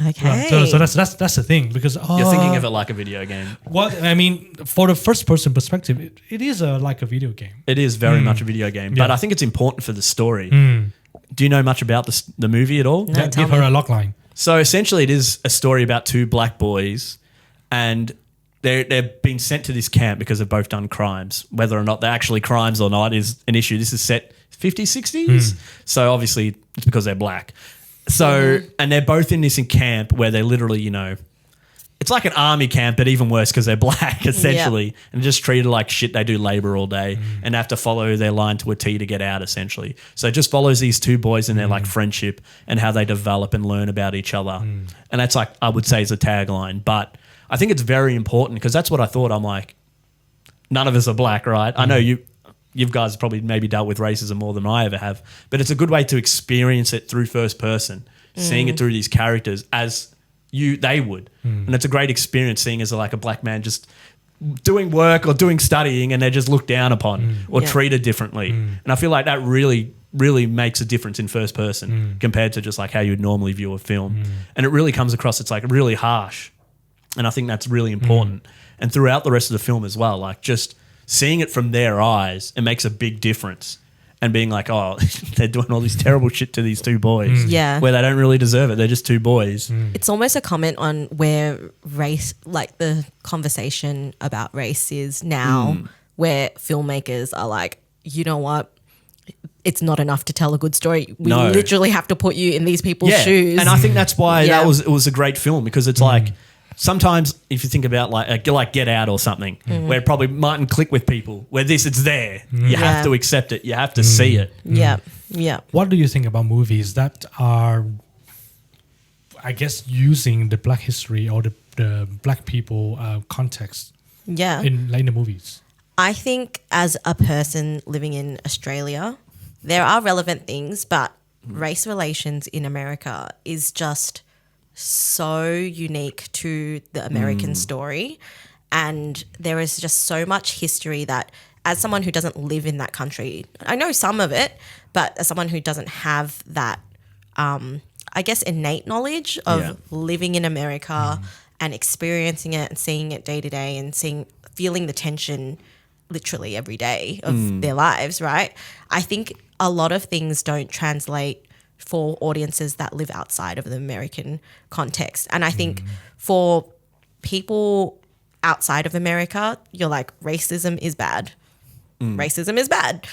Okay. So that's the thing because You're thinking of it like a video game. Well, I mean, for the first person perspective, it is like a video game. It is very much a video game, but Yeah. I think it's important for the story. Do you know much about the movie at all? No, Yeah, tell give her me. a log line. So essentially, it is a story about 2 black boys, and they're being sent to this camp because they've both done crimes. Whether or not they're actually crimes or not is an issue. This is set 50s, 60s. So obviously, it's because they're black. So, and they're both in this camp where they literally, it's like an army camp, but even worse because they're black, essentially, and just treated like shit. They do labor all day and have to follow their line to a T to get out, essentially. So it just follows these 2 boys and their like friendship and how they develop and learn about each other. And that's like, I would say is a tagline, but I think it's very important because that's what I thought. I'm like, none of us are black, right? I know you guys probably maybe dealt with racism more than I ever have, but it's a good way to experience it through first person, seeing it through these characters as they would. And it's a great experience seeing as like a black man just doing work or doing studying and they're just looked down upon or treated differently. And I feel like that really, really makes a difference in first person compared to just like how you would normally view a film. And it really comes across, it's like really harsh. And I think that's really important. And throughout the rest of the film as well, like just seeing it from their eyes, it makes a big difference. And being like, oh, they're doing all this terrible shit to these 2 boys. Yeah. Where they don't really deserve it. They're just 2 boys. It's almost a comment on where race, like the conversation about race is now, where filmmakers are like, you know what? It's not enough to tell a good story. We No. literally have to put you in these people's shoes. And I think that's why Yeah. it was a great film because it's like sometimes if you think about like Get Out or something where it probably mightn't click with people, where it's there. You have Yeah. to accept it. You have to see it. Yeah. Yeah. What do you think about movies that are, I guess, using the black history or the black people context Yeah. in the movies? I think as a person living in Australia, there are relevant things, but race relations in America is just so unique to the American story. And there is just so much history that, as someone who doesn't live in that country, I know some of it, but as someone who doesn't have that, I guess, innate knowledge of living in America and experiencing it and seeing it day to day and feeling the tension literally every day of their lives, right? I think a lot of things don't translate for audiences that live outside of the American context. And I think for people outside of America, you're like, racism is bad. Racism is bad.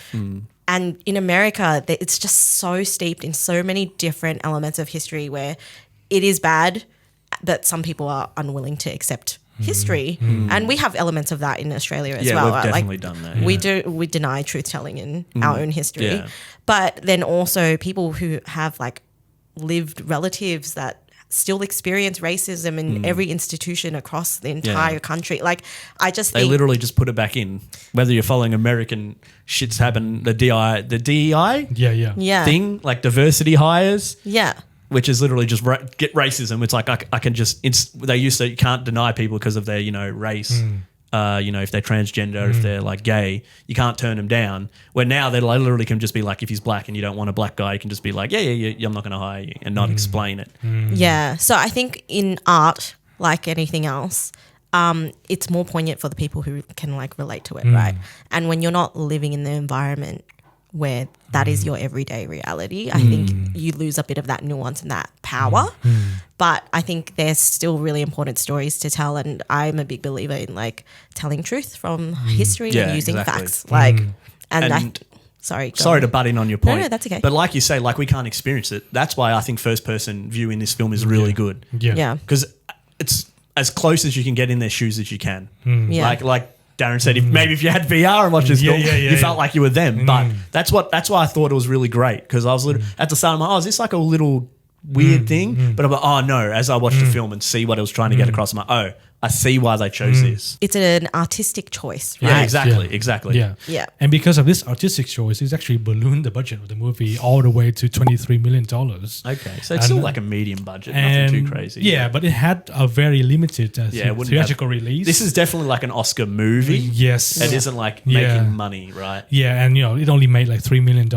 And in America, it's just so steeped in so many different elements of history where it is bad, but some people are unwilling to accept history. And we have elements of that in Australia as well. We've right? definitely done that. We deny truth telling in our own history. Yeah. But then also people who have like lived relatives that still experience racism in every institution across the entire country. Like, I just They think literally just put it back in. Whether you're following American shits happen, the DEI yeah, thing, like diversity hires, yeah. which is literally just get racism. It's like I can just they used to, you can't deny people because of their race. If they're transgender, if they're like gay, you can't turn them down. Where now they literally can just be like, if he's black and you don't want a black guy, you can just be like, yeah, I'm not going to hire you, and not explain it. Yeah. So I think in art, like anything else, it's more poignant for the people who can like relate to it, right? And when you're not living in the environment where that is your everyday reality, I think you lose a bit of that nuance and that power. But I think there's still really important stories to tell, and I'm a big believer in like telling truth from history and using facts. Like, sorry to butt in on your point. No, that's okay. But like you say, like we can't experience it. That's why I think first person view in this film is really good. Yeah. Because it's as close as you can get in their shoes as you can. Yeah. Like Darren said, if you had VR and watched this film, you felt like you were them. But that's why I thought it was really great, because I was at the start, I'm like, is this like a little weird thing? But I'm like, oh no, as I watched the film and see what it was trying to get across, I'm like, oh, I see why they chose this. It's an artistic choice, right? Yeah, exactly. Yeah. Yeah. And because of this artistic choice, it's actually ballooned the budget of the movie all the way to $23 million. Okay, so it's still like a medium budget, nothing too crazy. Yeah, but it had a very limited theatrical release. This is definitely like an Oscar movie. Yes. It isn't like making money, right? Yeah, and it only made like $3 million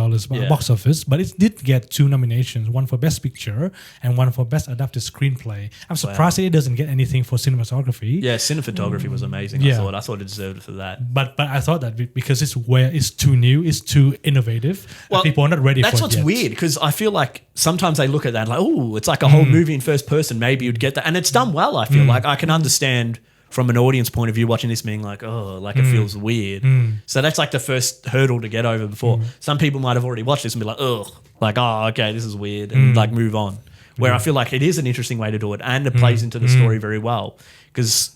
box office, but it did get 2 nominations, one for Best Picture and one for Best Adapted Screenplay. I'm surprised it doesn't get anything for cinematography. Yeah, cinematography was amazing. Yeah. I thought it deserved it for that. But I thought that because it's too new, it's too innovative, and people are not ready for it. That's what's weird, because I feel like sometimes they look at that like, oh, it's like a whole movie in first person. Maybe you'd get that, and it's done well. I feel like I can understand from an audience point of view watching this being like, oh, like it feels weird. So that's like the first hurdle to get over before. Some people might have already watched this and be like, oh, like, oh, okay, this is weird, and like move on. Where I feel like it is an interesting way to do it, and it plays into the story very well. Because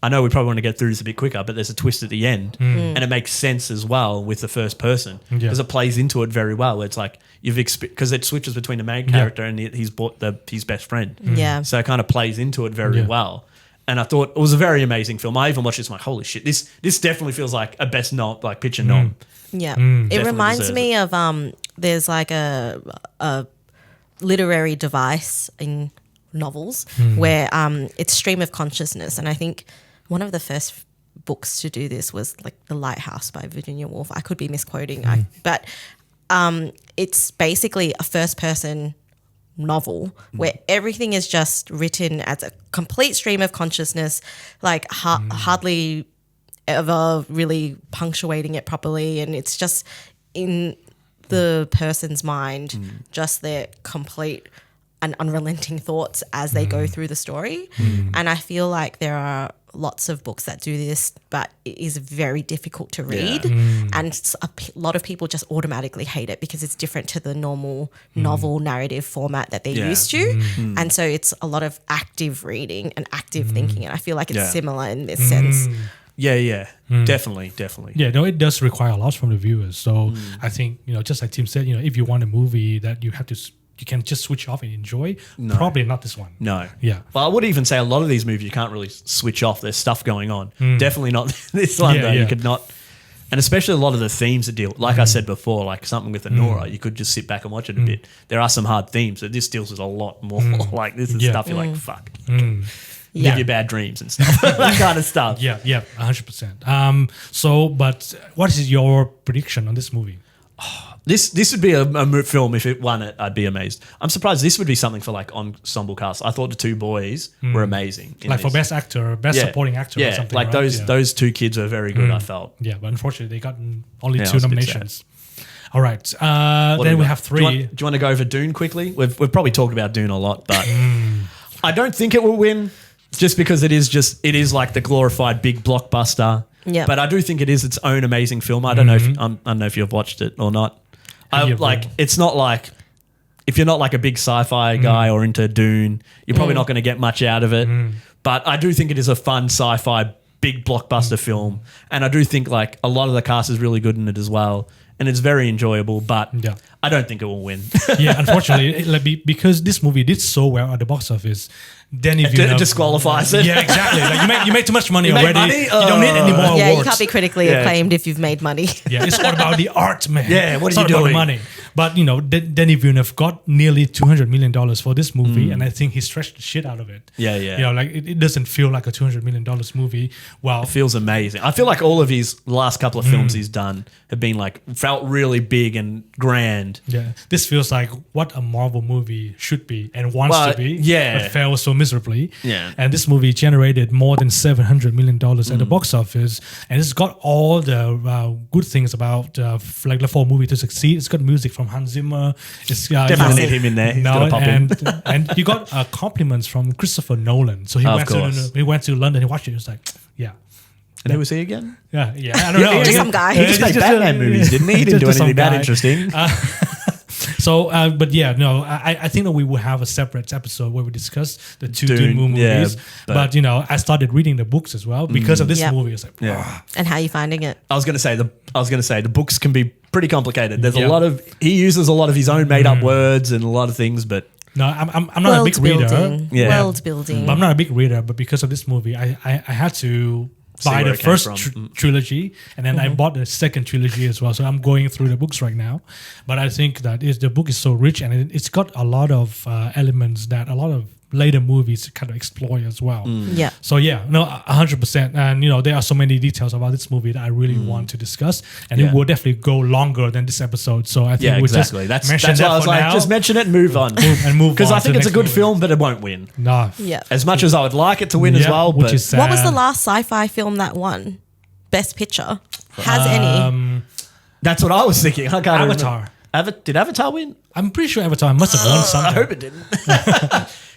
I know we probably want to get through this a bit quicker, but there's a twist at the end, and it makes sense as well with the first person, because it plays into it very well. It's like because it switches between the main character and his best friend. Yeah. So it kind of plays into it very well. And I thought it was a very amazing film. I even watched this, I'm like, holy shit, this definitely feels like a best picture nom. Yeah. It reminds me of there's like a literary device in novels where it's stream of consciousness, and I think one of the first books to do this was like The Lighthouse by Virginia Woolf. I could be misquoting, but it's basically a first person novel where everything is just written as a complete stream of consciousness, like hardly ever really punctuating it properly, and it's just in the person's mind, just their complete and unrelenting thoughts as they go through the story. And I feel like there are lots of books that do this, but it is very difficult to read. And a lot of people just automatically hate it because it's different to the normal novel narrative format that they're used to. And so it's a lot of active reading and active thinking. And I feel like it's similar in this sense. Yeah. Definitely. Yeah, no, it does require a lot from the viewers. So I think, just like Tim said, if you want a movie that you can just switch off and enjoy, probably not this one. No. Yeah. Well, I would even say a lot of these movies you can't really switch off. There's stuff going on. Definitely not this one, though. You could not. And especially a lot of the themes that deal, like I said before, like something with Anora, you could just sit back and watch it a bit. There are some hard themes, but this deals with a lot more. Like this is stuff you're like, fuck. Live your bad dreams and stuff. That kind of stuff. Yeah, 100%. But what is your prediction on this movie? This would be a film. If it won it, I'd be amazed. I'm surprised this would be something for like ensemble cast. I thought the two boys were amazing. Like for best actor, best supporting actor or something. Like those two kids were very good, I felt. Yeah, but unfortunately they got only 2 nominations. All right. Then we have 3. Do you want to go over Dune quickly? We've probably talked about Dune a lot, but I don't think it will win just because it is like the glorified big blockbuster. Yeah. But I do think it is its own amazing film. I don't know if you've watched it or not. It's not like if you're not like a big sci-fi guy or into Dune, you're probably not going to get much out of it. But I do think it is a fun sci-fi big blockbuster film, and I do think like a lot of the cast is really good in it as well. and it's very enjoyable, but Yeah. I don't think it will win. Yeah, unfortunately, because this movie did so well at the box office, then if It disqualifies it. Yeah, exactly. Like you made too much money You made already. money? You don't need any more Yeah, awards. you can't be critically Yeah. acclaimed if you've made money. Yeah, it's all about the art, man. Yeah, what it's are not you about the doing? money. But Denis Villeneuve got nearly $200 million for this movie, and I think he stretched the shit out of it. Yeah. It doesn't feel like a $200 million movie. Well, It feels amazing. I feel like all of his last couple of films he's done have been like felt really big and grand. yeah, this feels like what a Marvel movie should be and wants Well, to be. yeah. But fails so miserably. Yeah. And this movie generated more than $700 million at the box office, and it's got all the good things about like the full movie to succeed. It's got music from Hans Zimmer. It's Definitely need him in there. He's No, gonna pop in. and you got compliments from Christopher Nolan. So he Of went course. he went to London. He watched it. He was like, yeah. And who was he again? Yeah. I don't know. Just some guy. He just made Batman movies, didn't he? He didn't do Just some anything that guy. interesting. So, but yeah, no, I think that we will have a separate episode where we discuss the two Dune, Dune yeah, movies. but- but I started reading the books as well because of this Yep. movie. It's like, Yeah. And how are you finding it? I was going to say the books can be pretty complicated. There's Yeah. a lot of he uses a lot of his own made up words and a lot of things, but no, I'm not a big reader. building. Yeah. World building. But I'm not a big reader, but because of this movie, I had to buy where the it came first from. trilogy, and then I bought the second trilogy as well. So I'm going through the books right now. But I think that the book is so rich, and it's got a lot of elements that a lot of later movies kind of exploit as well. Yeah. So yeah, no, 100%. And there are so many details about this movie that I really want to discuss, and Yeah. it will definitely go longer than this episode. So I think yeah, we'll exactly. just That's mention why that I was for like, now. just mention it and move on. Move Because on I to think the it's a next good movie. film, but it won't win. No. Yeah. As much as I would like it to win as Yeah, well, which but is sad. What was the last sci-fi film that won Best Picture? Has any? that's what I was thinking. I can't Avatar. remember. Did Avatar win? I'm pretty sure Avatar must have won something. I hope it didn't.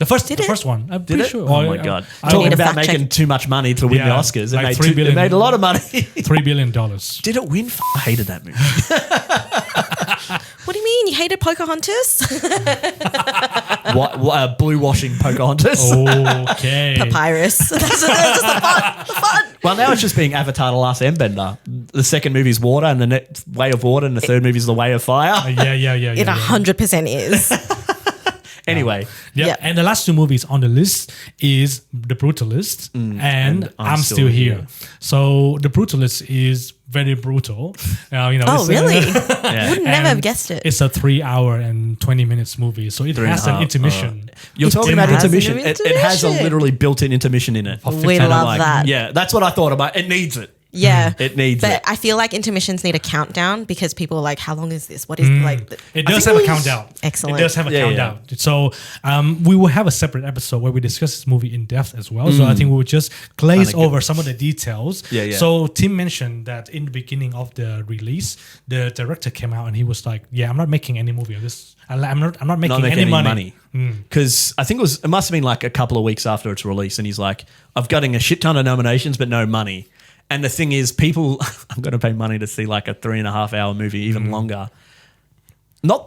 The first Did it? first one. I'm Did pretty it? sure. Oh my god! need Talking to about fact making check. too much money to win Yeah, the Oscars. It like made $3 it billion. made a lot of money. $3 billion. Did it win? I hated that movie. What do you mean? You hated Pocahontas? Blue washing Pocahontas. Oh. Okay. Papyrus. That's just the fun. Well, now it's just being Avatar: The Last Airbender. The second movie's water, and the next Way of Water, and the third movie's The Way of Fire. Yeah. It 100% is. Anyway, Yeah. Yeah. And the last two movies on the list is The Brutalist and I'm Still Here. So The Brutalist is very brutal. Oh, it's, really? yeah. Would never have and guessed it. It's a 3 hour and 20 minutes movie. So it has an intermission. You're talking about has an intermission. It has a intermission. literally built-in intermission in it. We And I'm love Like, that. yeah, that's what I thought about. It needs it. Yeah. It needs But it. I feel like intermissions need a countdown because people are like, how long is this? What is like? It I does think have a it was- countdown. Excellent. It does have a Yeah, countdown. So we will have a separate episode where we discuss this movie in depth as well. So I think we will just glaze Kinda over some of the details. Yeah. So Tim mentioned that in the beginning of the release, the director came out and he was like, "Yeah, I'm not making any movie of this. I'm not making, Not making any money." Because I think it must have been like a couple of weeks after its release, and he's like, "I've gotten a shit ton of nominations, but no money." And the thing is, people, I'm going to pay money to see like a 3.5 hour movie, even longer.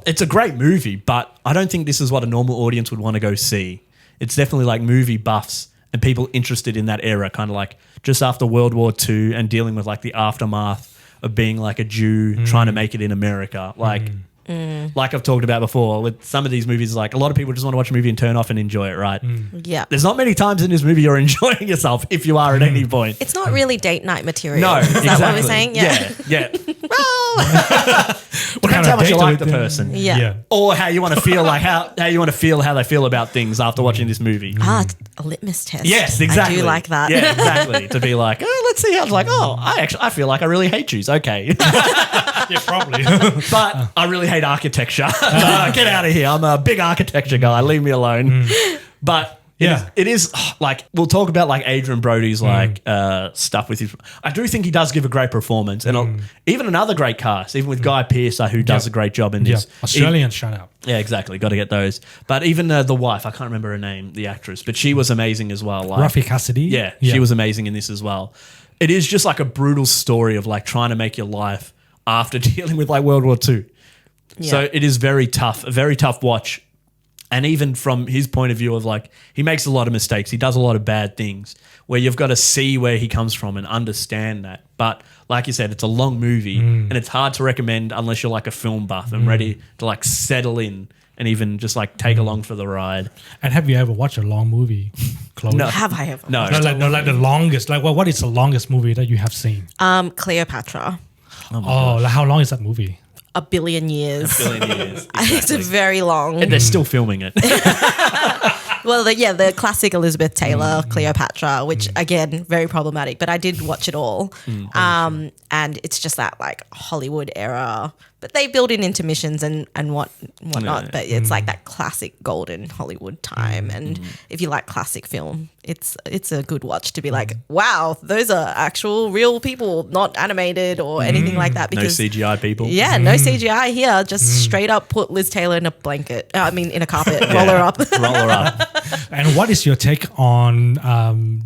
It's a great movie, but I don't think this is what a normal audience would want to go see. It's definitely like movie buffs and people interested in that era, kind of like just after World War II and dealing with like the aftermath of being like a Jew trying to make it in America. Like I've talked about before, with some of these movies, like a lot of people just want to watch a movie and turn off and enjoy it, right? Yeah. There's not many times in this movie you're enjoying yourself if you are at any point. It's not really date night material. No, Is exactly. that what we're saying? Yeah. What Depends of how much date you are like we the doing? person. Yeah. Or how you want to feel like how you want to feel how they feel about things after watching this movie. A litmus test. Yes, exactly. I do like that. Yeah, exactly. To be like, let's see how it's like. Oh, I feel like I really hate Jews. Okay, Yeah, probably. but I really hate architecture. Get out of here. I'm a big architecture guy. Leave me alone. But Yeah. it is like we'll talk about like Adrian Brody's like stuff with his. I do think he does give a great performance, and even another great cast, even with Guy Pearce, who does a great job in Yeah, this. Australian shout out. Yeah, exactly. Got to get those. But even the wife, I can't remember her name, the actress, but she was amazing as well. Like, Rafi Cassidy. yeah, she was amazing in this as well. It is just like a brutal story of like trying to make your life after dealing with like World War II. Yeah. So it is very tough, a very tough watch. And even from his point of view of like, he makes a lot of mistakes. He does a lot of bad things where you've got to see where he comes from and understand that. But like you said, it's a long movie and it's hard to recommend unless you're like a film buff and ready to like settle in and even just like take along for the ride. And have you ever watched a long movie, Chloe? No. Have I ever? No. Like the longest. Like what is the longest movie that you have seen? Cleopatra. Like how long is that movie? A billion years. Billion years. It's very long. And they're still filming it. Well, the classic Elizabeth Taylor Cleopatra, which again very problematic, but I did watch it all, and it's just that like Hollywood era. But they build in intermissions and whatnot. Yeah. But it's like that classic golden Hollywood time. And if you like classic film, it's a good watch to be like, wow, those are actual real people, not animated or anything like that. No Because CGI people. yeah, no CGI here. Just straight up put Liz Taylor in a blanket. In a carpet, roll her up. Roll her up. And what is your take on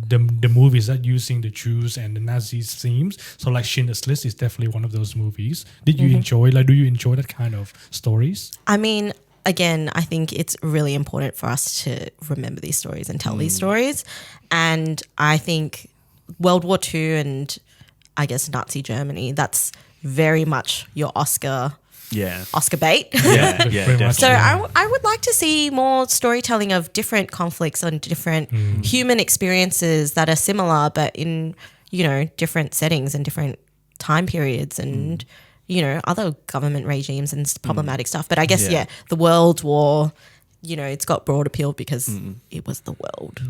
the movies that using the Jews and the Nazis themes? So like Schindler's List is definitely one of those movies. Did you enjoy? Like, do you enjoy that kind of stories? I mean, again, I think it's really important for us to remember these stories and tell these stories. And I think World War II and I guess Nazi Germany, that's very much your Oscar bait. Yeah, definitely. So I would like to see more storytelling of different conflicts and different human experiences that are similar, but in, different settings and different time periods and, other government regimes and problematic stuff. But I guess, the World War, it's got broad appeal because it was the world,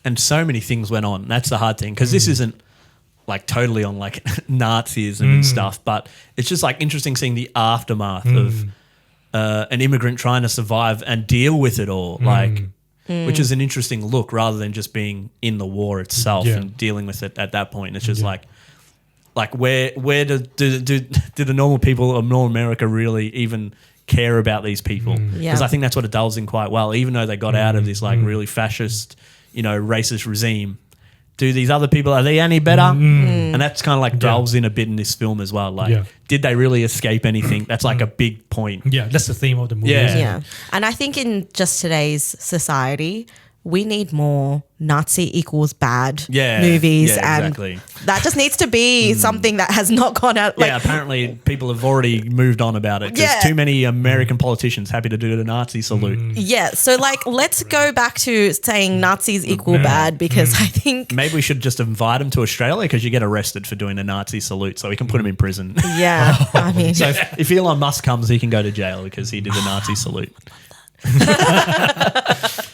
And so many things went on. That's the hard thing because this isn't like totally on like Nazism and stuff, but it's just like interesting seeing the aftermath of an immigrant trying to survive and deal with it all, which is an interesting look rather than just being in the war itself and dealing with it at that point. It's just like where do the normal people of North America really even care about these people? Because I think that's what it delves in quite well, even though they got out of this like really fascist, racist regime. Do these other people, are they any better? And that's kind of like delves in a bit in this film as well. Like, did they really escape anything? That's like a big point. Yeah, that's the theme of the movie. Yeah. And I think in just today's society, we need more Nazi equals bad movies. And exactly. that just needs to be something that has not gone out. Like, apparently people have already moved on about it. There's too many American politicians happy to do the Nazi salute. Yeah, so like let's go back to saying Nazis equal bad because I think... Maybe we should just invite them to Australia because you get arrested for doing a Nazi salute so we can put them in prison. Yeah, I mean... So if Elon Musk comes, he can go to jail because he did the Nazi salute.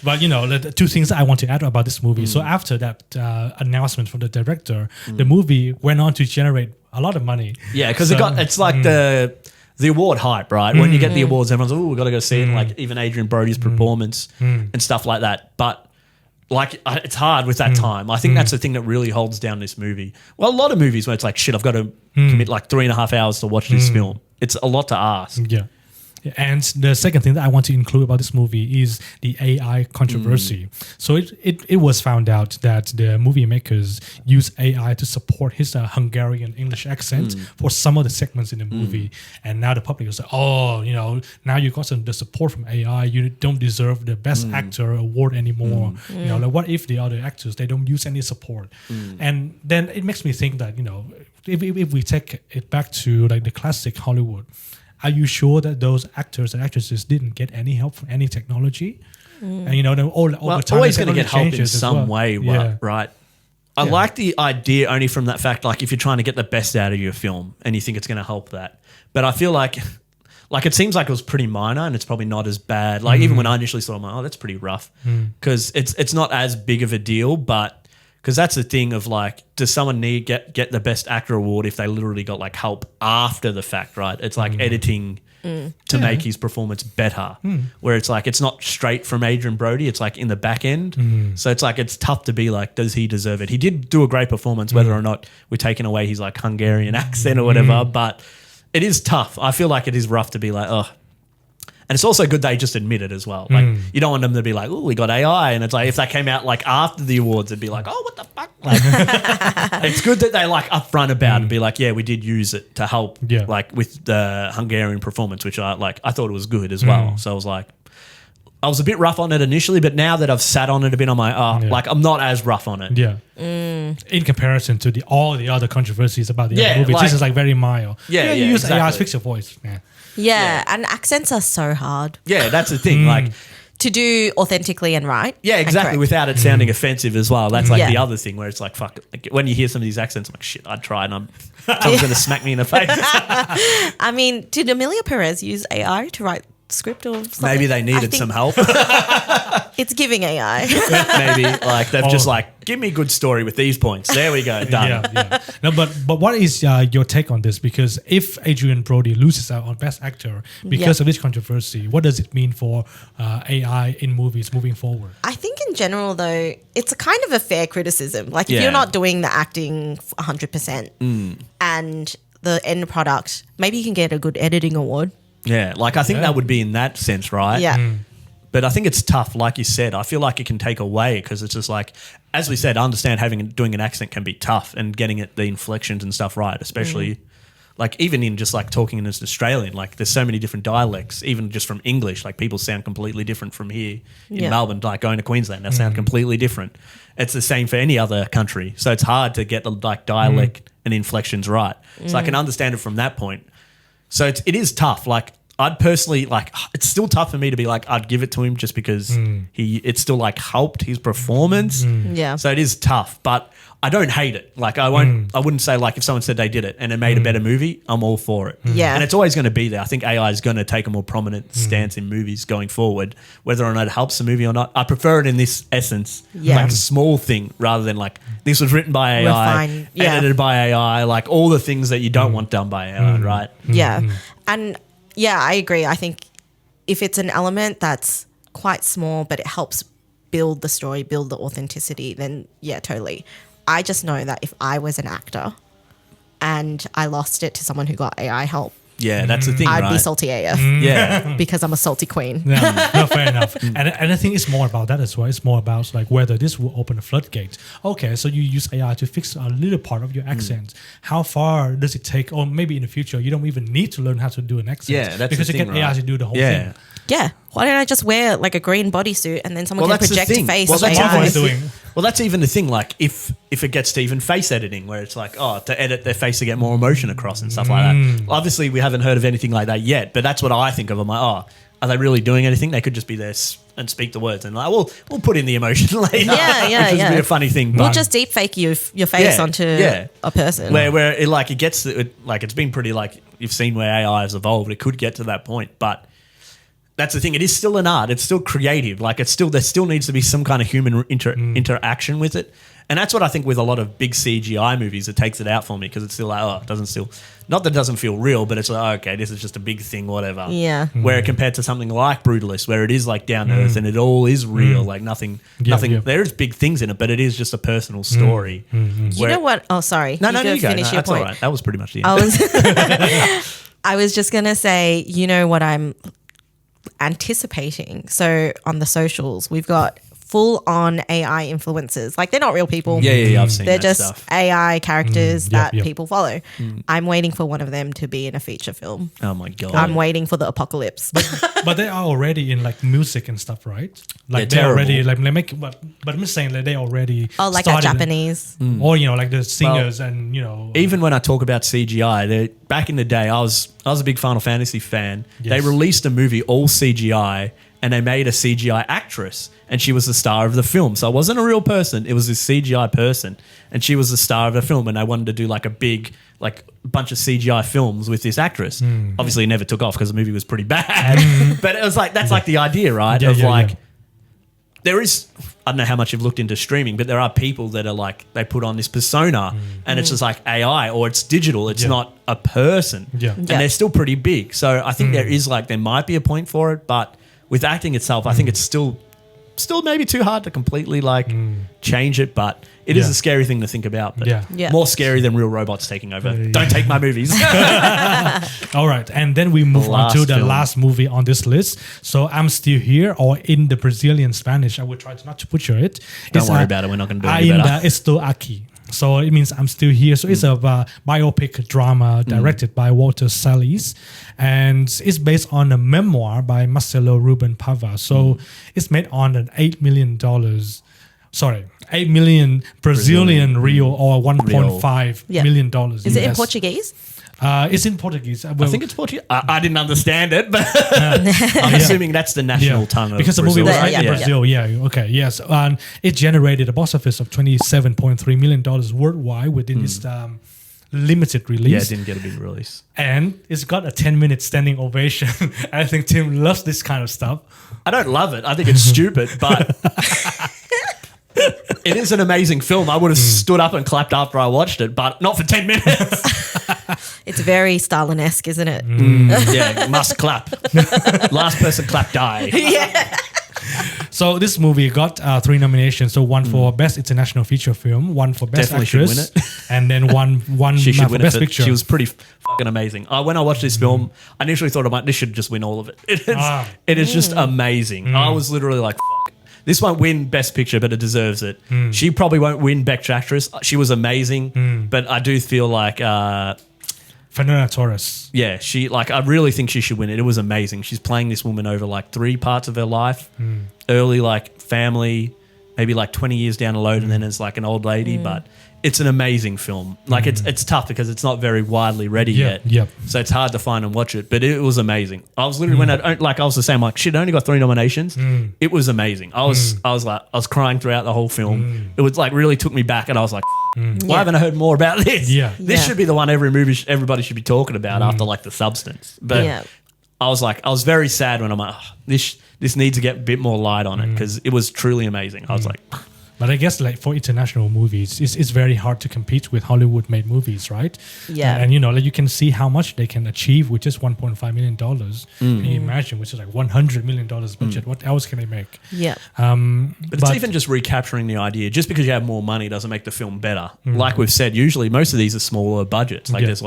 But the two things I want to add about this movie. So after that announcement from the director, the movie went on to generate a lot of money. Yeah, because it's like the award hype, right? When you get the awards, everyone's like, "Oh, we've got to go see it." Like even Adrian Brody's performance and stuff like that. But like it's hard with that time. I think that's the thing that really holds down this movie. Well, a lot of movies where it's like, shit, I've got to commit like 3.5 hours to watch this film. It's a lot to ask. Yeah. And the second thing that I want to include about this movie is the AI controversy. So it was found out that the movie makers use AI to support his Hungarian English accent for some of the segments in the movie. And now the public is like, now you got the support from AI. You don't deserve the Best Actor award anymore. Like what if the other actors, they don't use any support? And then it makes me think that, if we take it back to like the classic Hollywood, are you sure that those actors and actresses didn't get any help from any technology? And all the time, always going to get help in some way, right? I Yeah. like the idea only from that fact, like if you're trying to get the best out of your film and you think it's going to help that. But I feel like it seems like it was pretty minor and it's probably not as bad. Like even when I initially saw it, I'm like, oh, that's pretty rough. Because it's not as big of a deal, but because that's the thing of like, does someone need get the Best Actor award if they literally got like help after the fact, right? It's like editing to make his performance better, where it's like it's not straight from Adrian Brody, it's like in the back end. So it's like it's tough to be like, does he deserve it? He did do a great performance, whether or not we're taking away his like Hungarian accent or whatever, but it is tough. I feel like it is rough to be like, oh. And it's also good they just admit it as well. Like you don't want them to be like, oh, we got AI. And it's like if they came out like after the awards, it'd be like, oh, what the fuck? Like, it's good that they like upfront about it and be like, yeah, we did use it to help like with the Hungarian performance, which I thought it was good as well. So I was like, I was a bit rough on it initially, but now that I've sat on it a bit, I'm like, like I'm not as rough on it. Yeah. In comparison to all the other controversies about the other movies, like- this is like very mild. Yeah, you use AI to exactly. fix your voice. Yeah. Yeah, and accents are so hard Yeah, that's the thing. Like, to do authentically and right. yeah, and exactly. correct. Without it sounding offensive as well. That's like Yeah. the other thing where it's like, fuck. Like, when you hear some of these accents, I'm like, shit, I'd try, and someone's going to smack me in the face. I mean, did Amelia Perez use AI to write script or something? Maybe they I needed think some help. It's giving AI. Maybe like they've just Oh. like, give me a good story with these points. There we go, done. Yeah. No, but what is your take on this? Because if Adrian Brody loses out on Best Actor because Yeah. of this controversy, what does it mean for AI in movies moving forward? I think in general, though, it's a kind of a fair criticism. Like, if Yeah. you're not doing the acting 100% and the end product, maybe you can get a good editing award. Yeah, like I think Yeah. that would be in that sense, right? Yeah. But I think it's tough, like you said. I feel like it can take away because it's just like, as we said, I understand doing an accent can be tough and getting the inflections and stuff right, especially like even in just like talking as an Australian. Like there's so many different dialects, even just from English. Like people sound completely different from here in Yeah. Melbourne. Like going to Queensland, they sound completely different. It's the same for any other country, so it's hard to get the like dialect and inflections right. So I can understand it from that point. So it is tough. Like I'd personally like, it's still tough for me to be like, I'd give it to him just because it's still like helped his performance. Yeah. So it is tough, but I don't hate it. Like I wouldn't say like if someone said they did it and it made a better movie, I'm all for it. Yeah. And it's always going to be there. I think AI is going to take a more prominent stance in movies going forward, whether or not it helps the movie or not. I prefer it in this essence, Yeah. like a small thing rather than like this was written by AI, Refine, yeah. edited by AI, like all the things that you don't want done by AI, right? Yeah. And yeah, I agree. I think if it's an element that's quite small, but it helps build the story, build the authenticity, then yeah, totally. I just know that if I was an actor and I lost it to someone who got AI help, Yeah, that's the thing, I'd right? be salty AF Yeah. because I'm a salty queen. Yeah, no, fair enough. And I think it's more about that as well. It's more about like whether this will open a floodgate. Okay, so you use AI to fix a little part of your accent. How far does it take? Or maybe in the future, you don't even need to learn how to do an accent. Yeah, that's because the you thing, get AI right? to do the whole Yeah. thing. Yeah. Why don't I just wear like a green bodysuit and then someone Well, can that's the project a thing. face Well, of that's What AI? Khoa is doing. Well, that's even the thing. Like, if it gets to even face editing, where it's like, oh, to edit their face to get more emotion across and stuff like that. Obviously, we haven't heard of anything like that yet, but that's what I think of. I'm like, oh, are they really doing anything? They could just be there and speak the words, and like, we'll put in the emotion later. Yeah, which is yeah. be a funny thing. We'll But just deep fake your face Yeah, onto yeah. a person. where it gets like it's been pretty like you've seen where AI has evolved. It could get to that point, but. That's the thing. It is still an art. It's still creative. Like there still needs to be some kind of human interaction with it, and that's what I think with a lot of big CGI movies. It takes it out for me because it's still like, oh, it doesn't still, not that it doesn't feel real, but it's like, oh, okay, this is just a big thing, whatever. Yeah. Where compared to something like Brutalist, where it is like down to earth and it all is real, like nothing. Yeah. There's big things in it, but it is just a personal story. You know what? Oh, sorry. No, you go. Finish No, your that's all point. right. That was pretty much the end. I was I was just gonna say, you know what I'm anticipating. So on the socials, we've got full on AI influencers. Like they're not real people. Yeah, I've seen They're that just stuff. AI characters that yep. people follow. I'm waiting for one of them to be in a feature film. Oh my god. I'm waiting for the apocalypse. But they are already in like music and stuff, right? Like They're they already terrible. like they make. But I'm just saying that they already. Oh, like a started- Japanese. Or like the singers and Even when I talk about CGI, back in the day, I was a big Final Fantasy fan. Yes. They released a movie all CGI, and they made a CGI actress, and she was the star of the film. So it wasn't a real person; it was this CGI person, and she was the star of the film. And they wanted to do like a big, like bunch of CGI films with this actress. Obviously, it never took off because the movie was pretty bad. But it was like that's like the idea, right? Yeah, of yeah, like. yeah. There is, I don't know how much you've looked into streaming, but there are people that are like, they put on this persona and it's just like AI or it's digital. It's Yeah. not a person. Yeah. And Yeah. they're still pretty big. So I think there might be a point for it, but with acting itself, I think it's still maybe too hard to completely like change it, but it is Yeah. a scary thing to think about. But Yeah. Yeah. more scary than real robots taking over. Yeah. Don't take my movies. All right, and then we move on to Last the film. last movie on this list. So I'm Still Here, or in the Brazilian Spanish, I will try to not to butcher it. Don't worry about it, we're not gonna do any Ainda better. Estou Aqui. So it means I'm still here. So it's a biopic drama directed by Walter Salles, and it's based on a memoir by Marcelo Ruben Pava. So it's made on an $8 million Brazilian real, or $1.5 million dollars. Is it in Portuguese? It's in Portuguese. I think it's Portuguese. I didn't understand it, but I'm assuming that's the national tongue of because Brazil. the movie was right? in Brazil. Yeah. Okay. Yes. And it generated a box office of $27.3 million worldwide within its limited release. Yeah, it didn't get a big release. And it's got a 10-minute standing ovation. I think Tim loves this kind of stuff. I don't love it. I think it's stupid, but it is an amazing film. I would have stood up and clapped after I watched it, but not for 10 minutes. It's very Stalin-esque, isn't it? Yeah, must clap. Last person clap die. So this movie got 3 nominations. So one for Best International Feature Film, one for Best Definitely should Actress, win it. and then one She should for win Best it. Picture. She was pretty fucking amazing. When I watched this film, I initially thought this should just win all of it. It is just amazing. I was literally like, this won't win Best Picture, but it deserves it. She probably won't win Best Actress. She was amazing, but I do feel like Fernanda Torres. yeah, I really think she should win it. It was amazing. She's playing this woman over like 3 parts of her life. Early like family, maybe like 20 years down the road, and then it's like an old lady. But it's an amazing film. Like it's tough because it's not very widely ready yet. Yep. So it's hard to find and watch it. But it was amazing. I was literally when I was the same. Like shit, I only got 3 nominations. It was amazing. I was crying throughout the whole film. It was like really took me back, and I was like, why haven't I heard more about this? Yeah. This should be the one everybody should be talking about after like The Substance. But I was very sad when I'm like, this needs to get a bit more light on it because it was truly amazing. I was like, But I guess like for international movies, it's very hard to compete with Hollywood-made movies, right? Yeah. And you know, like you can see how much they can achieve with just $1.5 million. Can you imagine, which is like $100 million budget? What else can they make? Yeah. But it's even just recapturing the idea. Just because you have more money doesn't make the film better. Like we've said, usually most of these are smaller budgets. Like there's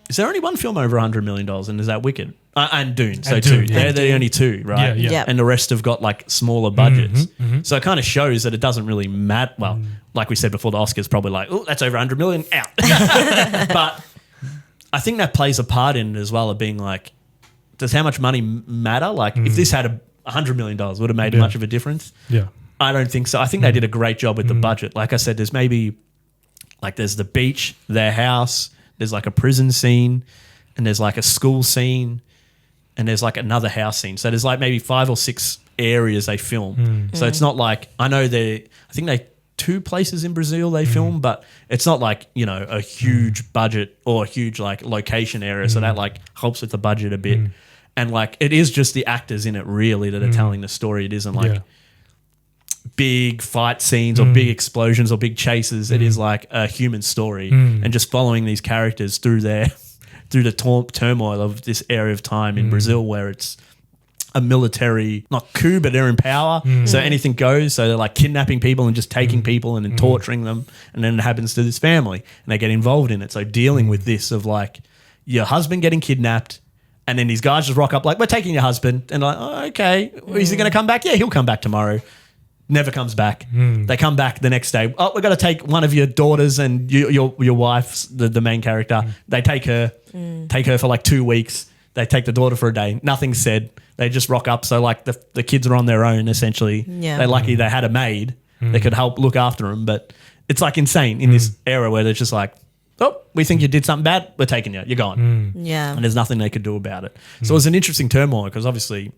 is there only one film over $100 million, and is that Wicked? And Dune, so And 2. Dune, yeah. They're the only 2, right? Yeah. And the rest have got like smaller budgets. So it kind of shows that it doesn't really matter. Well, like we said before, the Oscars probably like, oh, that's over 100 million, out. But I think that plays a part in it as well of being like, does how much money matter? Like if this had $100 million, would have made much of a difference? Yeah. I don't think so. I think they did a great job with the budget. Like I said, there's maybe like there's the beach, their house, there's like a prison scene, and there's like a school scene, and there's like another house scene. So there's like maybe 5 or 6 areas they film. So it's not like, I think they 2 places in Brazil they film, but it's not like, you know, a huge budget or a huge like location area. So that like helps with the budget a bit. And like, it is just the actors in it really that are telling the story. It isn't like big fight scenes or big explosions or big chases. It is like a human story and just following these characters through the turmoil of this area of time in Brazil where it's a military, not coup, but they're in power. So anything goes. So they're like kidnapping people and just taking people and then torturing them. And then it happens to this family and they get involved in it. So dealing with this of like your husband getting kidnapped, and then these guys just rock up like, we're taking your husband. And like, oh, okay. Is he going to come back? Yeah, he'll come back tomorrow. Never comes back. They come back the next day. Oh, we've got to take one of your daughters and your wife, the main character. They take her for like 2 weeks. They take the daughter for a day. Nothing's said. They just rock up. So like the kids are on their own essentially. Yeah. They're lucky they had a maid that could help look after them. But it's like insane in this era where they're just like, oh, we think you did something bad. We're taking you. You're gone. Yeah. And there's nothing they could do about it. So it was an interesting turmoil because obviously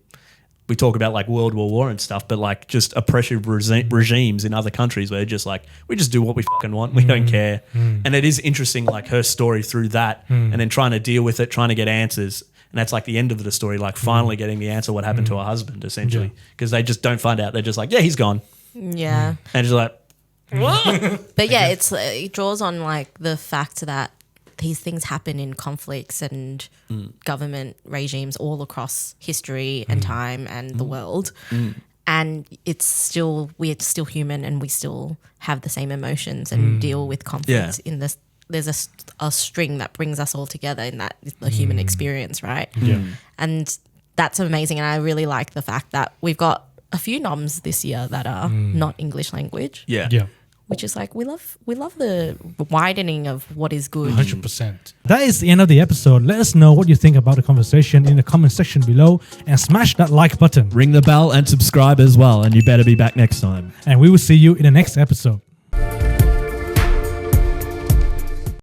we talk about like World War and stuff, but like just oppressive regimes in other countries where they're just like, we just do what we fucking want. We don't care. And it is interesting, like her story through that and then trying to deal with it, trying to get answers. And that's like the end of the story, like finally getting the answer what happened to her husband essentially. Because they just don't find out. They're just like, yeah, he's gone. Yeah. And just like, what? But yeah, it draws on like the fact that these things happen in conflicts and government regimes all across history and time and the world. And we're still human and we still have the same emotions and deal with conflicts in this. There's a string that brings us all together in that the human experience, right? Yeah. And that's amazing. And I really like the fact that we've got a few noms this year that are not English language. Yeah. Yeah. which is like we love the widening of what is good. 100%. That is the end of the episode. Let us know what you think about the conversation in the comment section below and smash that like button. Ring the bell and subscribe as well, and you better be back next time. And we will see you in the next episode.